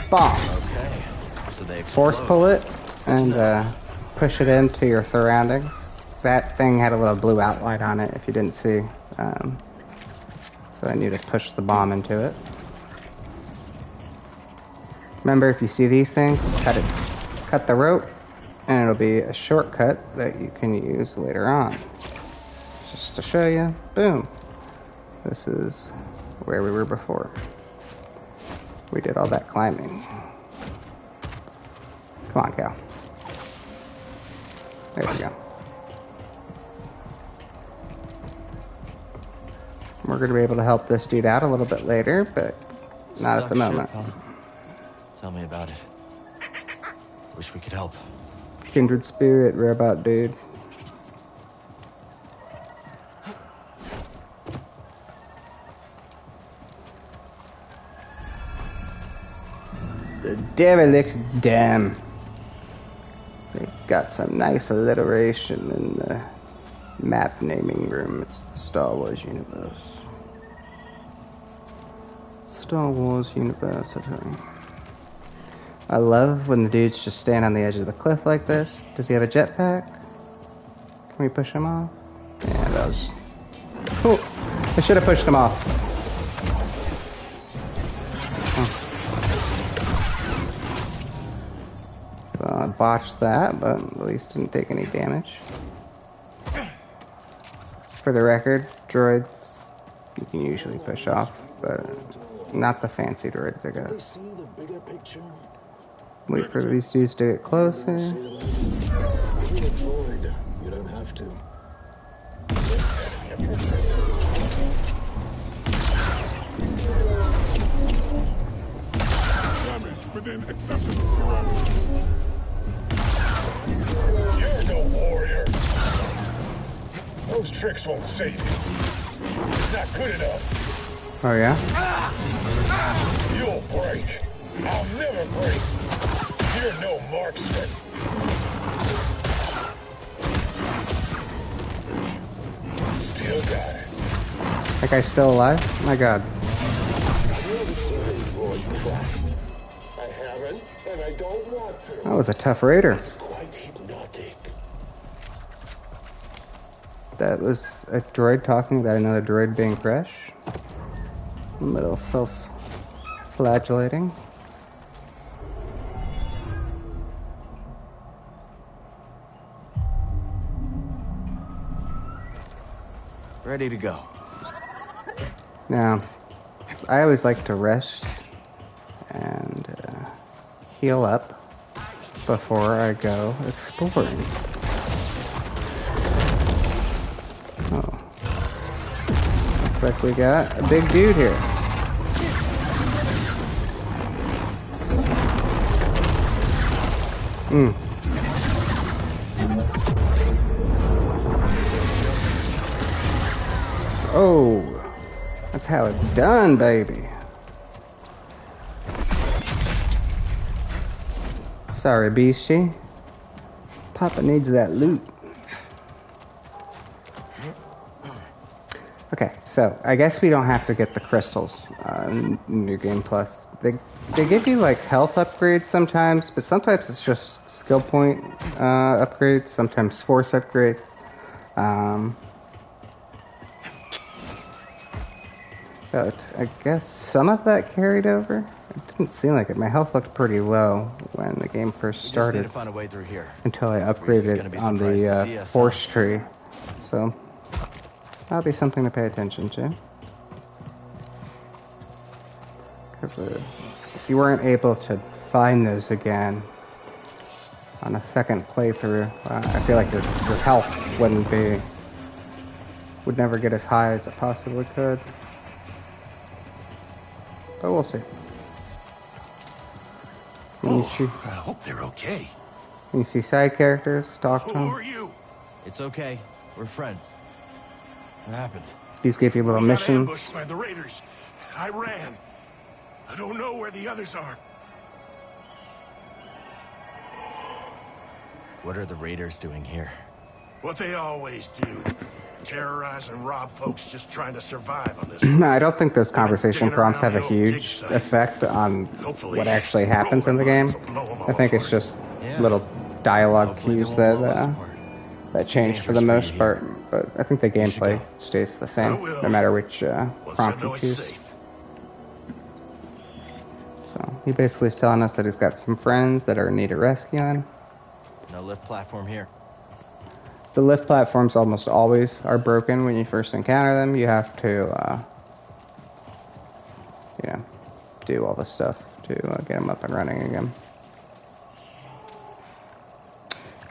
bombs. Okay. So they force pull it and push it into your surroundings. That thing had a little blue outline on it if you didn't see. So I need to push the bomb into it. Remember, if you see these things, cut the rope, and it'll be a shortcut that you can use later on. Just to show you, boom. This is where we were before. We did all that climbing. Come on, Cal. There we go. We're going to be able to help this dude out a little bit later, but not at the moment. Tell me about it. Wish we could help. Kindred spirit, robot dude. The derelict dam. They got some nice alliteration in the map naming room. It's the Star Wars universe. Star Wars University. I love when the dudes just stand on the edge of the cliff like this. Does he have a jetpack? Can we push him off? Yeah, that was... Oh, I should have pushed him off. Oh. So I botched that, but at least didn't take any damage. For the record, droids you can usually push off, but not the fancy droids, I guess. Wait for these dudes to get closer. You don't have to. Damage within acceptance parameters. You're no warrior. Those tricks won't save you. It's not good enough. Oh yeah? You'll break. I'll never break. You're no marksman. Still got it. That guy's still alive? My god. I haven't, and I don't want to. That was a tough raider. It's quite hypnotic. That was a droid talking about another droid being fresh. A little self-flagellating. Ready to go. Now, I always like to rest and heal up before I go exploring. Oh. Looks like we got a big dude here. Oh, that's how it's done, baby. Sorry, Beastie. Papa needs that loot. Okay, so I guess we don't have to get the crystals in New Game Plus. They give you like health upgrades sometimes, but sometimes it's just skill point upgrades. Sometimes force upgrades. But I guess some of that carried over. It didn't seem like it. My health looked pretty low when the game first started. We just need to find a way through here. Until I upgraded on the force tree. So that'll be something to pay attention to. Because if you weren't able to find those again on a second playthrough, I feel like your health would never get as high as it possibly could. But we'll see. I hope they're okay. You see side characters, talk to them. Who are you? It's okay. We're friends. What happened? These give you little We got missions. ambushed by the raiders. I ran. I don't know where the others are. What are the raiders doing here? What they always do. Terrorize and rob folks just trying to survive on this. I don't think those conversation prompts have a huge effect on what actually happens in the game. I think it's just little dialogue cues that change for the most part. But I think the gameplay stays the same, no matter which prompt you choose. So he basically is telling us that he's got some friends that are in need of rescuing. No lift platform here. The lift platforms almost always are broken when you first encounter them. You have to, do all the stuff to get them up and running again.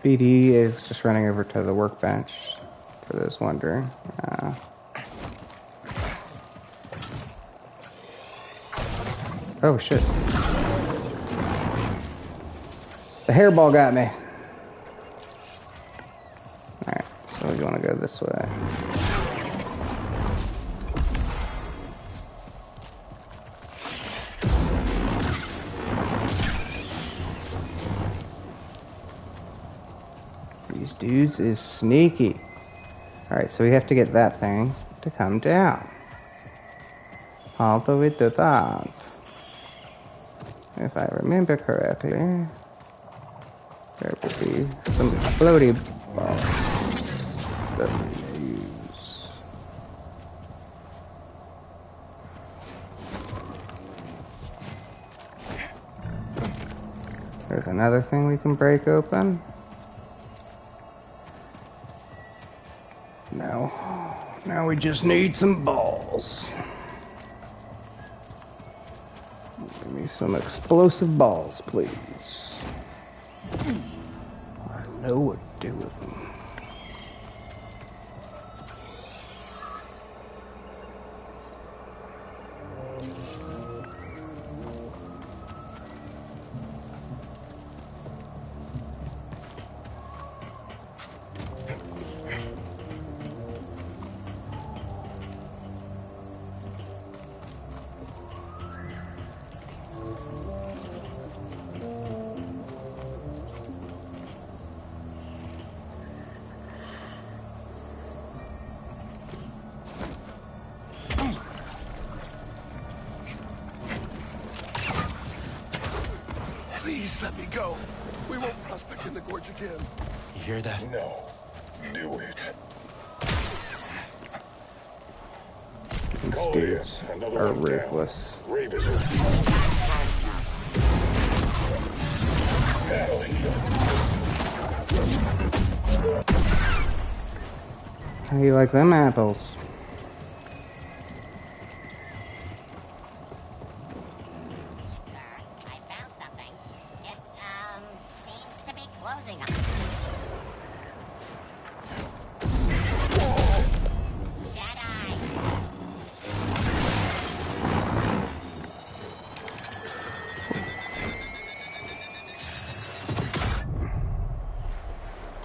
BD is just running over to the workbench, for those wondering. Oh shit. The hairball got me. Alright, so you want to go this way. These dudes is sneaky. Alright, so we have to get that thing to come down. How do we do that? If I remember correctly, there will be some floaty balls that we use. There's another thing we can break open. Now we just need some balls. Give me some explosive balls, please. I know what to do with them. Please let me go. We won't prospect in the gorge again. You hear that? No. Do it. These dudes are ruthless. Raiders are... Battle heal. How you like them apples?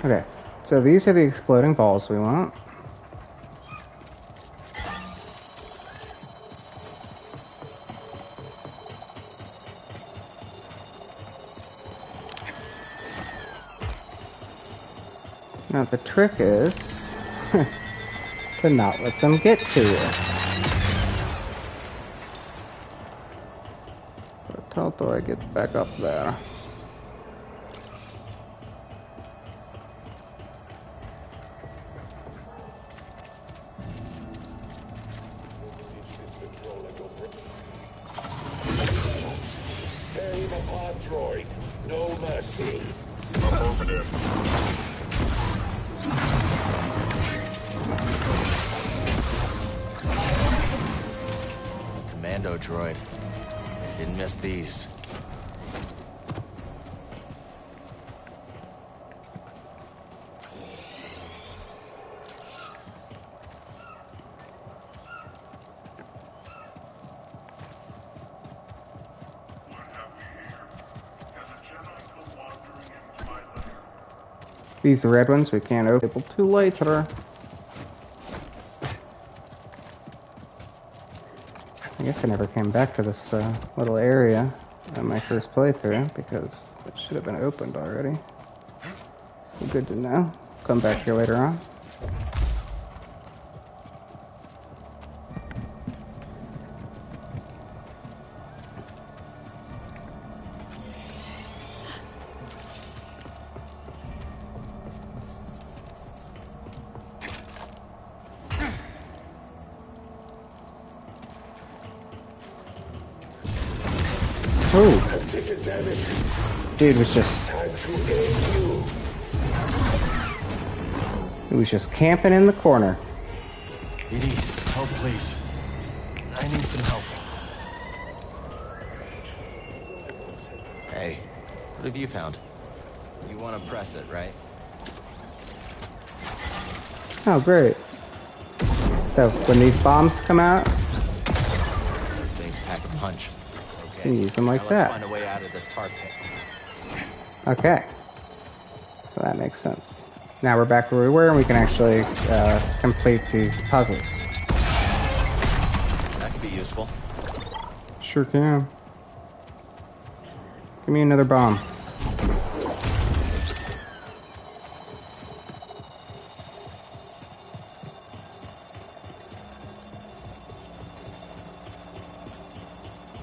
Okay, so these are the exploding balls we want. Now the trick is to not let them get to you. But how do I get back up there? Tear him apart, droid. No mercy. Commando droid. Didn't miss these. These red ones we can't open till later. I guess I never came back to this little area on my first playthrough because it should have been opened already. So good to know. Come back here later on. Dude was just... He was just camping in the corner. ED, help please. I need some help. Hey, what have you found? You want to press it, right? Oh, great. So, when these bombs come out... Those things pack a punch. You can use them like now that. Let's find a way out of this tar pit. Okay. So that makes sense. Now we're back where we were, and we can actually complete these puzzles. That could be useful. Sure can. Give me another bomb.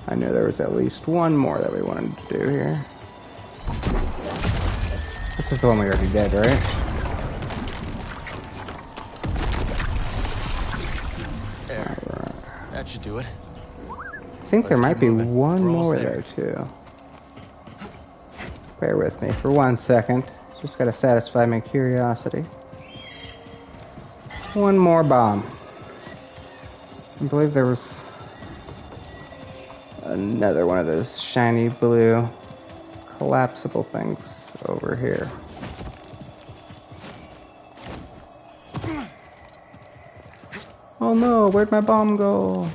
I knew there was at least one more that we wanted to do here. This is the one we already did, right? There. Right. That should do it. I think there might be one more there too. Bear with me for 1 second. Just gotta satisfy my curiosity. One more bomb. I believe there was another one of those shiny blue collapsible things over here. Oh no, where'd my bomb go?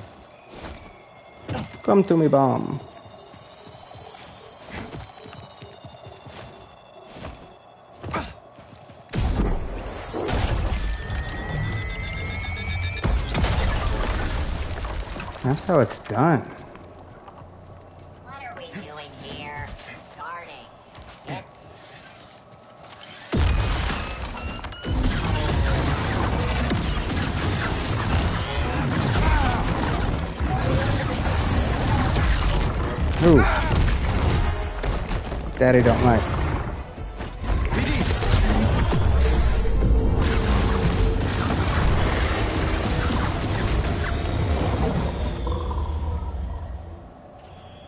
Come to me, bomb. That's how it's done. What are we doing here? Guarding. Get... Ooh. Daddy don't like.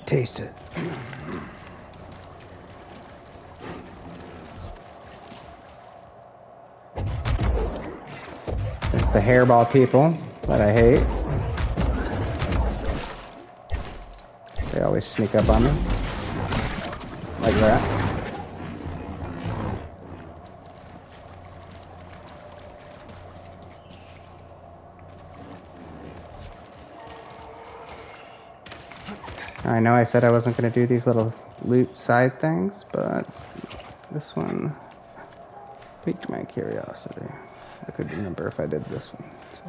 Taste it. It's the hairball people that I hate. They always sneak up on me. Like that. I know I said I wasn't going to do these little loot side things, but this one Piqued my curiosity. I could remember if I did this one. So.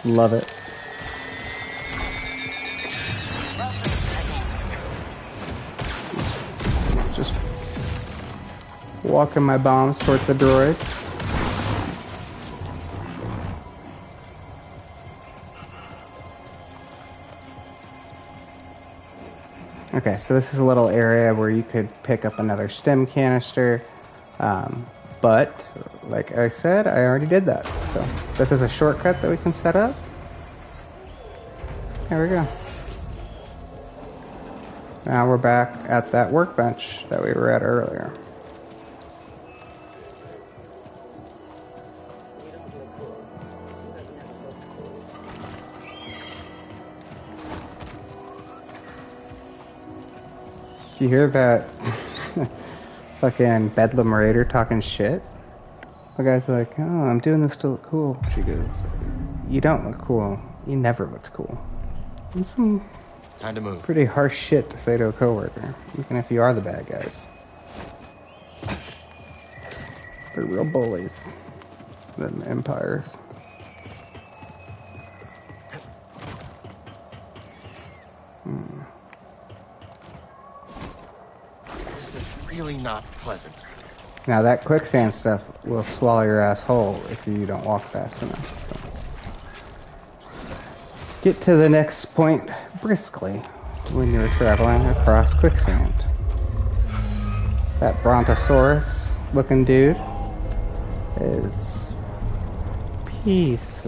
Love it. Just walking my bombs towards the droids. Okay, so this is a little area where you could pick up another stem canister, but like I said, I already did that. So this is a shortcut that we can set up. There we go. Now we're back at that workbench that we were at earlier. Do you hear that fucking Bedlam Raider talking shit? The guy's like, oh, I'm doing this to look cool. She goes, you don't look cool. You never looked cool. That's some time to move. Pretty harsh shit to say to a coworker, even if you are the bad guys. They're real bullies. Them empires. This is really not pleasant. Now that quicksand stuff will swallow your ass whole if you don't walk fast enough. So. Get to the next point briskly when you're traveling across quicksand. That Brontosaurus looking dude is peace.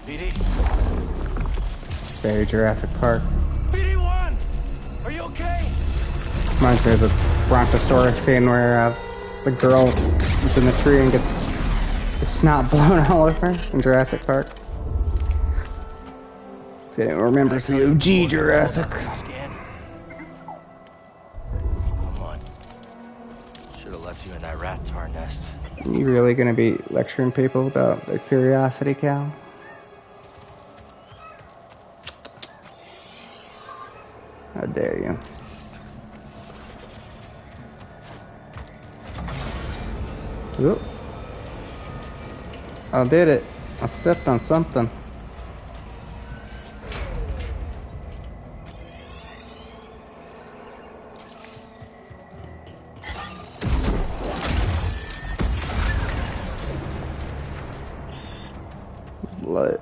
BD? Very Jurassic Park. BD1! Are you okay? Reminds me of the Brontosaurus scene where the girl is in the tree and gets the snot blown all over in Jurassic Park. If anyone remembers the OG Jurassic. Come on. Should have left you in that rat tar nest. You really gonna be lecturing people about their curiosity, Cal? How dare you? Oop. I did it. I stepped on something. Blood.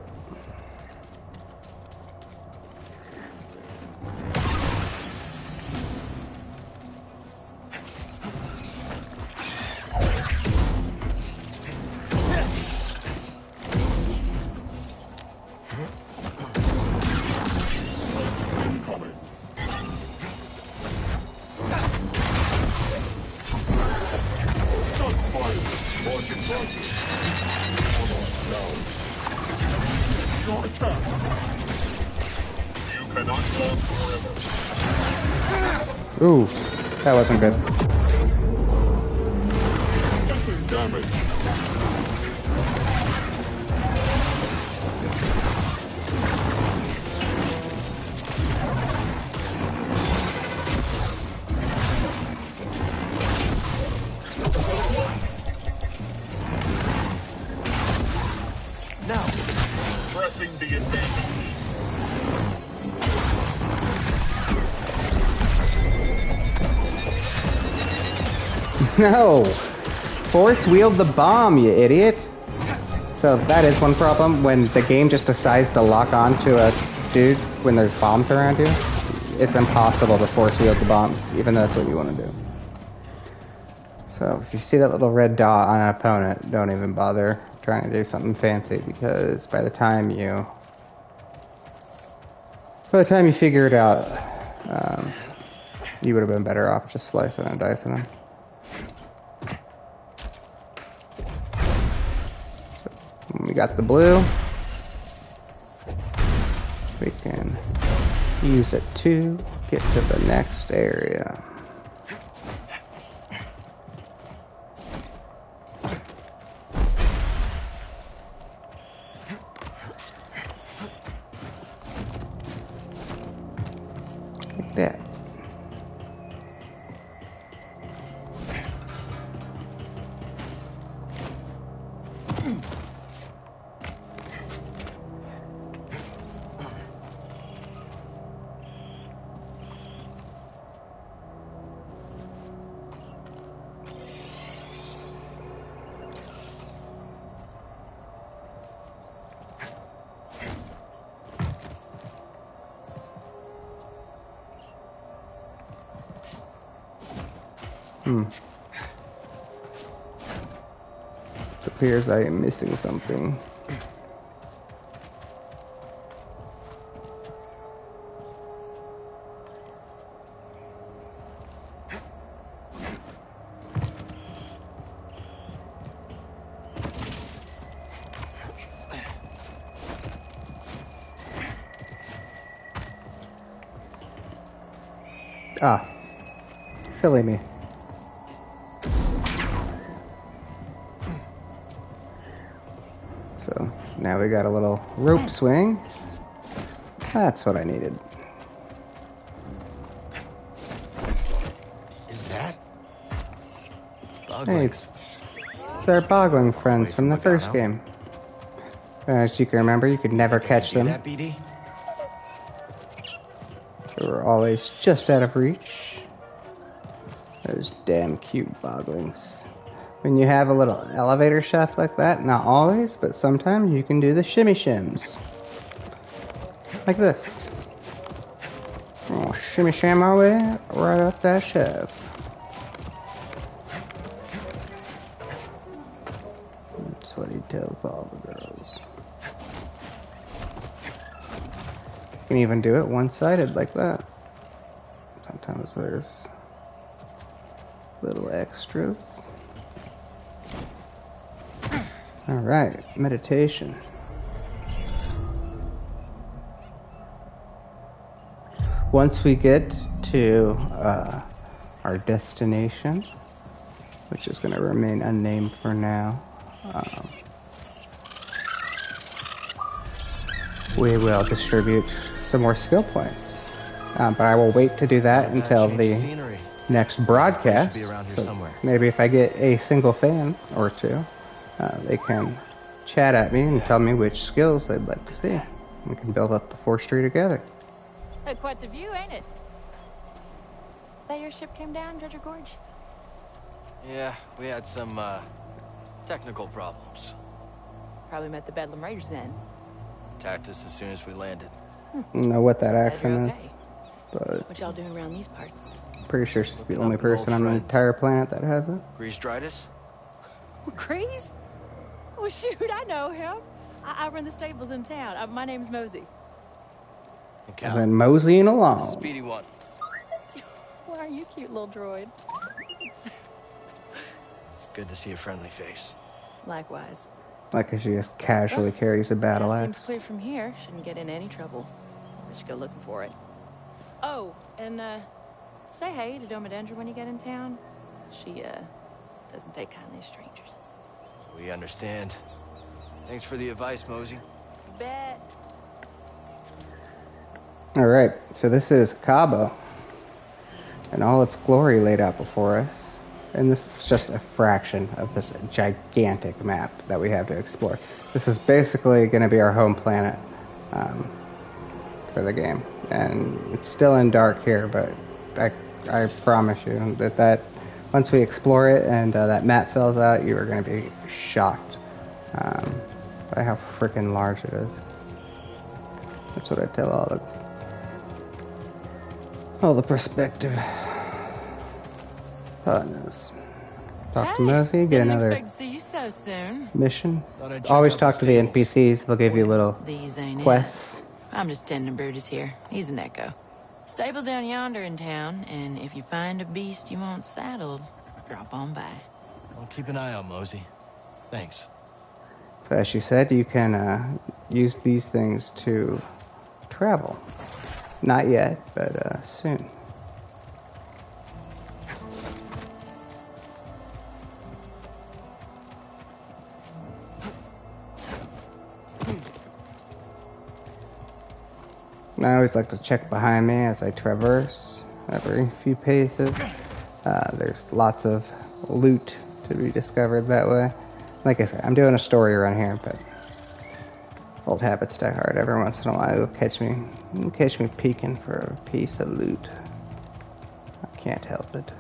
Ooh, that wasn't good. Now, pressing the advantage. No! Force wield the bomb, you idiot! So that is one problem, when the game just decides to lock on to a dude when there's bombs around you. It's impossible to force wield the bombs, even though that's what you want to do. So if you see that little red dot on an opponent, don't even bother trying to do something fancy, because by the time you figure it out, you would have been better off just slicing and dicing them. We got the blue. We can use it to get to the next area. that. It appears I am missing something. Ah, silly me. So now we got a little rope swing. That's what I needed. Is that? Hey, it's our boggling friends from the first game. As you can remember, you could never catch them. That, BD? They were always just out of reach. Those damn cute boglings. When you have a little elevator shaft like that, not always, but sometimes you can do the shimmy shims. Like this. Oh, shimmy sham our way right up that shaft. That's what he tells all the girls. You can even do it one-sided like that. Sometimes there's little extras. Alright, meditation. Once we get to our destination, which is going to remain unnamed for now, we will distribute some more skill points. But I will wait to do that until the next broadcast. So maybe if I get a single fan or two, they can chat at me and tell me which skills they'd like to see. We can build up the force tree together. Quite the view, ain't it? That your ship came down, Dredger Gorge? Yeah, we had some, technical problems. Probably met the Bedlam Raiders then. Attacked us as soon as we landed. I don't know what that accent Okay. is, but What y'all doing around these parts? pretty sure she's the only person on the entire planet that has it. Grease Dritus? Grease? Well, shoot, I know him. I run the stables in town. My name's Mosey. And then moseying along. Speedy one. Why are you cute, little droid? It's good to see a friendly face. Likewise. Like she just casually carries a battle Seems axe. clear from here. Shouldn't get in any trouble. Let's go looking for it. Oh, and say hey to Domodendra when you get in town. She doesn't take kindly to strangers. We understand. Thanks for the advice, Mosey. Bet. Alright, so this is Cabo. And all its glory laid out before us. And this is just a fraction of this gigantic map that we have to explore. This is basically going to be our home planet for the game. And it's still in dark here, but I promise you that once we explore it and that map fills out, you are going to be shocked by how freaking large it is. That's what I tell all the prospective partners. Talk to Mosey, get another Didn't expect to see you so soon. mission. Always talk to the NPCs, they'll give you little These ain't quests. I'm just tending Brutus here. He's an echo. Stable's down yonder in town, and if you find a beast you want saddled, drop on by. I'll keep an eye on Mosey. Thanks. So as she said, you can use these things to travel. Not yet, but soon. I always like to check behind me as I traverse every few paces. There's lots of loot to be discovered that way. Like I said, I'm doing a story run here, but old habits die hard. Every once in a while, you'll catch me peeking for a piece of loot. I can't help it.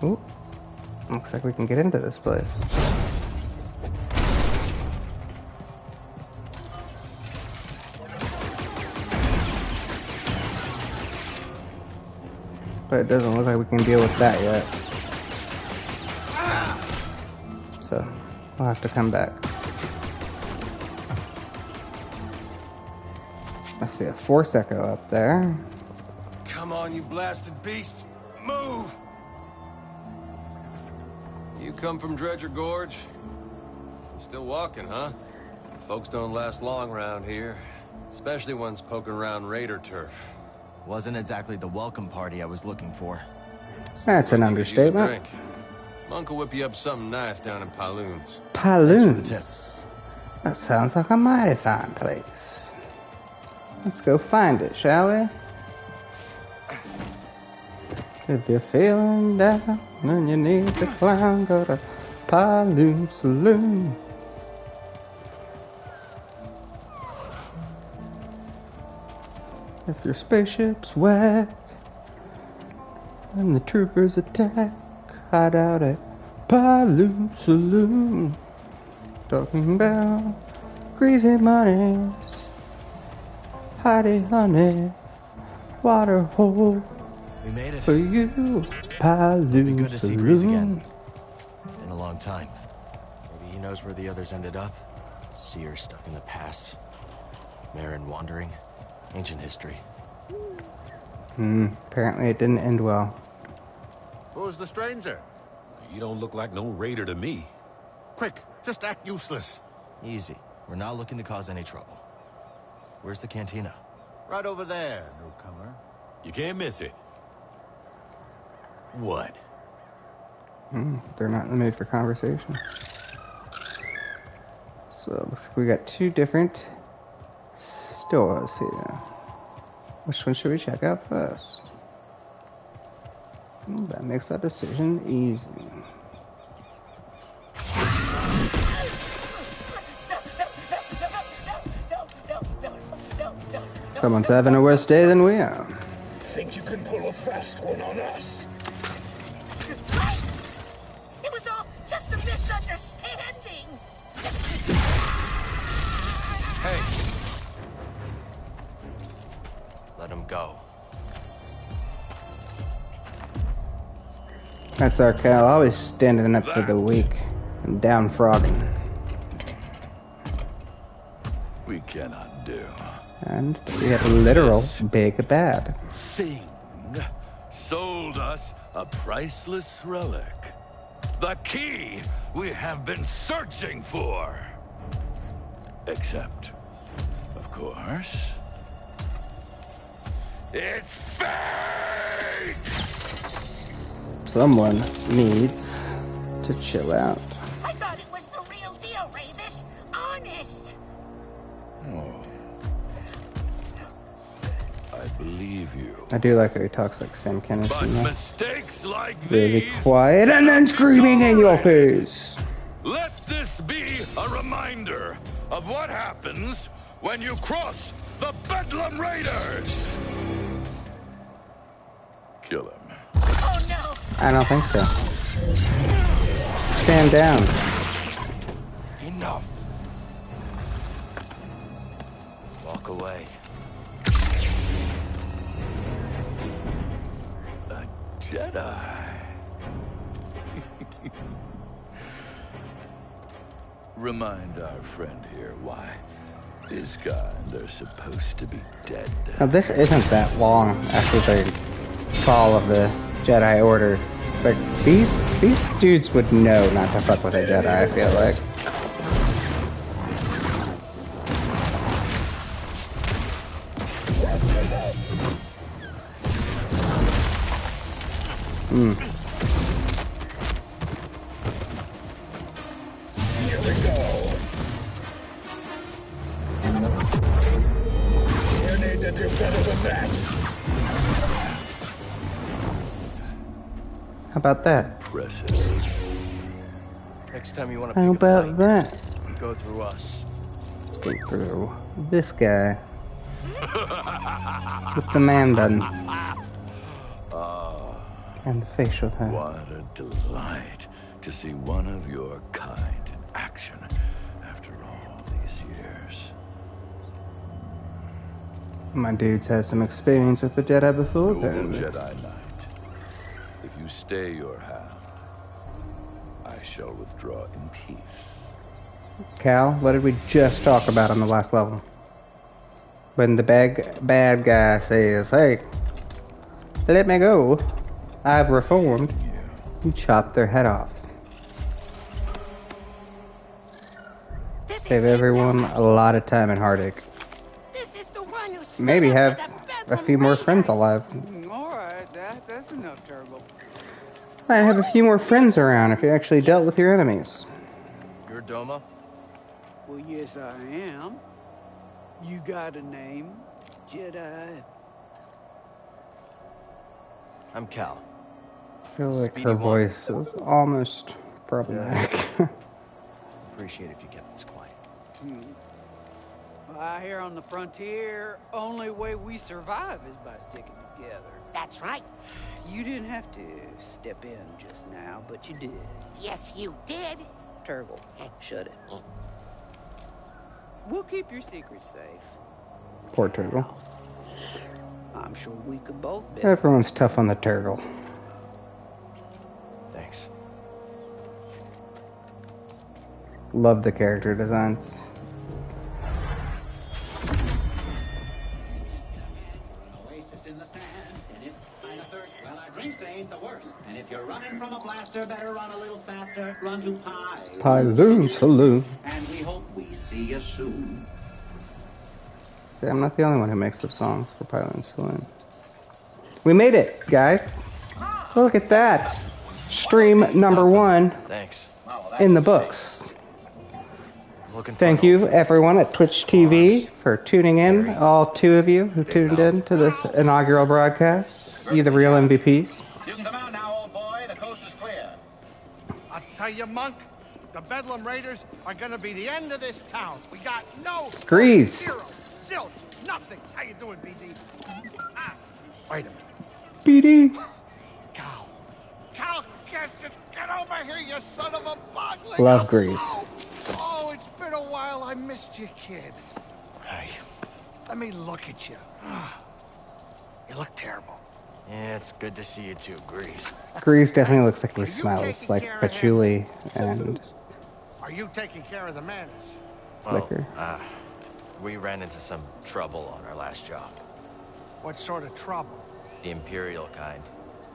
Ooh, looks like we can get into this place. But it doesn't look like we can deal with that yet. So, we'll have to come back. I see a Force Echo up there. Come on, you blasted beast! Move! You come from Dredger Gorge? Still walking, huh? Folks don't last long around here. Especially ones poking around raider turf. Wasn't exactly the welcome party I was looking for. That's an understatement. Monk will whip you up something nice down in Paloons. Paloons? That sounds like a mighty fine place. Let's go find it, shall we? If you're feeling down and you need to clown, go to Paloon Saloon. If your spaceship's whack and the troopers attack, hide out at Paloon Saloon. Talking about greasy monies, hidey honey, water hole. We made it. For you, Paloon It'll be good to see Grease again. Saloon. In a long time. Maybe he knows where the others ended up. Seer stuck in the past. Marin wandering. Ancient history. Apparently it didn't end well. Who's the stranger? You don't look like no raider to me. Quick, just act useless. Easy. We're not looking to cause any trouble. Where's the cantina? Right over there, newcomer. You can't miss it. What? They're not in the mood for conversation. So it looks like we got two different stores here. Which one should we check out first? That makes our decision easy. Someone's having a worse day than we are. Think you can pull a fast one on us? It was all just a misunderstanding. Hey! Let him go. That's our Cal, always standing up for the weak and down frogging. We cannot do. And we have a literal big bad. Thing sold us a priceless relic. The key we have been searching for. Except, of course, it's fake! Someone needs to chill out. I thought it was the real deal, Ravis. Honest. Oh. I believe you. I do like how he talks like Sam Kinison. But mistakes like Really these quiet and then screaming in your face. Let this be a reminder of what happens when you cross the Bedlam Raiders! Kill him. Oh no! I don't think so. Stand down. Enough. Walk away. A Jedi. Remind our friend here why his kind are supposed to be dead. Now this isn't that long after the fall of the Jedi Order. Like these dudes would know not to fuck with a Jedi, I feel like. Here we go. You're better than that. How about that? Impressive. Next time you want to How pick a about fight, that? go through us. Go through this guy with the man bun and the facial hair. What a delight to see one of your kind in action after all these years. My dudes has some experience with the Jedi before. Noble Apparently. Jedi Knight, if you stay your hand, I shall withdraw in peace. Cal, what did we just talk about on the last level? When the bad guy says, "Hey, let me go. I've reformed." You chop their head off. Save everyone a lot of time and heartache. Maybe have a few more friends alive. Alright, that's enough, Turbo. Might have a few more friends around if you actually dealt with your enemies. You're Doma? Well, yes, I am. You got a name, Jedi? I'm Cal. I feel like her voice is almost problematic. Appreciate if you kept this quiet. Well, out here on the frontier, only way we survive is by sticking together. That's right. You didn't have to step in just now, but you did. Yes, you did. Turgle, shut it. We'll keep your secrets safe. Poor turtle. I'm sure we could both bet. Everyone's tough on the turtle. Thanks. Love the character designs. Oasis in the sand, and if kind of thirst, well, our drinks, they ain't the worst. And if you're running from a blaster, better run a little faster. Run to Pyloon Saloon. And we hope we see you soon. See, I'm not the only one who makes up songs for Pyloon Saloon. We made it, guys. Look at that. Stream number 1 Thanks. in the books. Looking Thank you, everyone at Twitch TV, for tuning in. All 2 of you who tuned in to this inaugural broadcast. You the real MVPs. You can come out now, old boy. The coast is clear. I'll tell you, Monk, the Bedlam Raiders are gonna be the end of this town. We got no... Grease. Zero. Zilch. Nothing. How you doing, BD? Ah, wait a minute. BD. Cal, just get over here, you son of a bogling. Love Grease. Oh, it's been a while. I missed you, kid. Hey. Let me look at you. You look terrible. Yeah, it's good to see you too, Grease. Grease definitely looks like he smells like patchouli and Are you taking care of the manners? liquor. We ran into some trouble on our last job. What sort of trouble? The Imperial kind.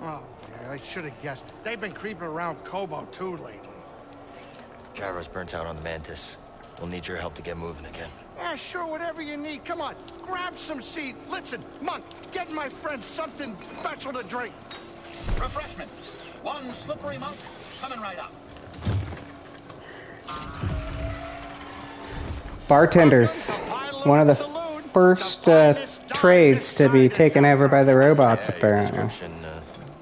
Oh, yeah, I should have guessed. They've been creeping around Kobo too lately. Gyro's burnt out on the Mantis. We'll need your help to get moving again. Yeah, sure, whatever you need. Come on, grab some seed. Listen, Monk, get my friend something special to drink. Refreshments. One slippery monk coming right up. Bartenders. One of the first trades to be taken over by the robots, apparently.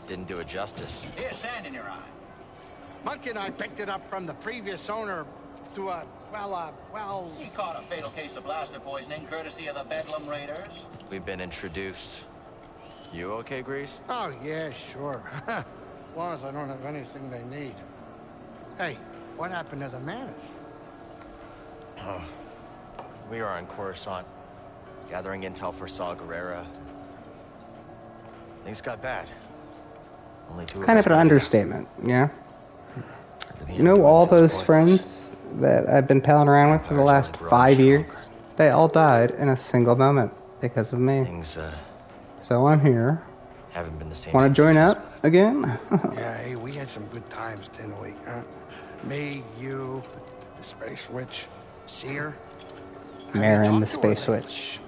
Didn't do it justice. Here's sand in your eye. Monk and I picked it up from the previous owner to well... He caught a fatal case of blaster poisoning courtesy of the Bedlam Raiders. We've been introduced. You okay, Grease? Oh, yeah, sure. As long as I don't have anything they need. Hey, what happened to the manners? Oh, we are on Coruscant, gathering intel for Saw Gerrera. Things got bad. Only 2 of Kind us of an made it out. understatement, yeah. You know, all those friends that I've been palling around with for the last 5 years, they all died in a single moment because of me. Things, So I'm here. haven't been the same. Want to since join it up again? Yeah, hey, we had some good times, didn't we? Me, you, the Space Witch, Seer. Marin, the Space Witch.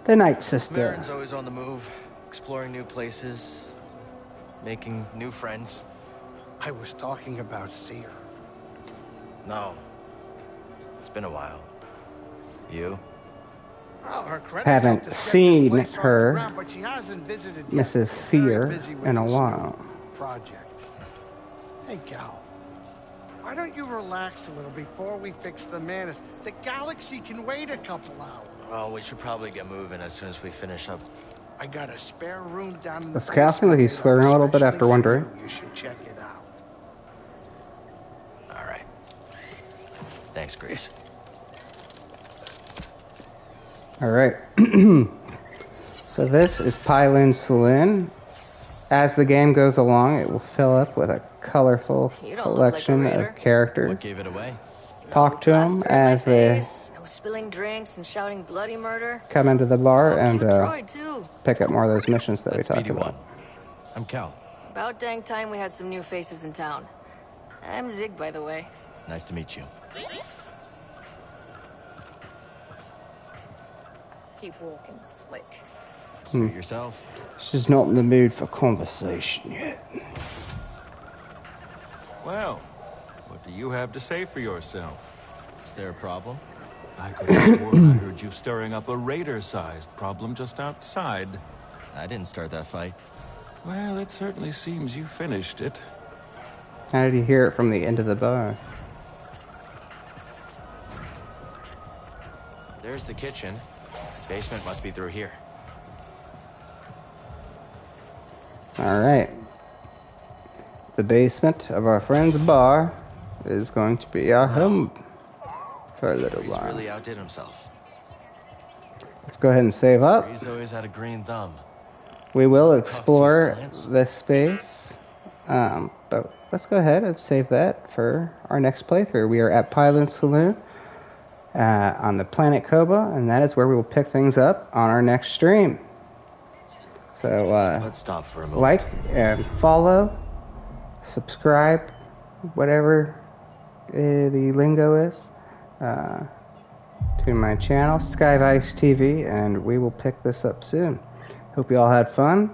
The Night Sister. Marin's always on the move, exploring new places, making new friends. I was talking about Seer. No. It's been a while. You? Well, her credits up haven't to set this seen place off the her, ground, but she hasn't visited yet. Mrs. Very Sear, busy with in a this while. new project. Hey, Cal. Why don't you relax a little before we fix the Mantis? The galaxy can wait a couple hours. Well, we should probably get moving as soon as we finish up. I got a spare room down in the Does Cal seem like he's basement slurring a little bit especially after for one drink? you. You should check it out. All right. Thanks, Grease. Alright. So this is Pyloon's Saloon. As the game goes along, it will fill up with a colorful You don't look like a collection raider. of characters. What gave it away? Talk to them Plaster in my as they face, no spilling drinks and shouting bloody murder. come into the bar and Cute droid, too. pick up more of those missions that That's we talked BD1. about. I'm Cal. About dang time we had some new faces in town. I'm Zig, by the way. Nice to meet you. Keep walking slick. Suit yourself. She's not in the mood for conversation yet. Well, what do you have to say for yourself? Is there a problem? I could have sworn I heard you stirring up a raider-sized problem just outside. I didn't start that fight. Well, it certainly seems you finished it. How did you hear it from the end of the bar? There's the kitchen. Basement must be through here. Alright. The basement of our friend's bar is going to be our home for a little He's while. really outdid himself. Let's go ahead and save up. He's always had a green thumb. We will explore this space, but let's go ahead and save that for our next playthrough. We are at Pyloon's Saloon on the planet Koba, and that is where we will pick things up on our next stream. So let's stop for a moment. Like and follow, subscribe, whatever the lingo is, to my channel, Skyvice TV, and we will pick this up soon. Hope you all had fun.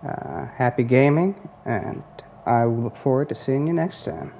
Happy gaming, and I will look forward to seeing you next time.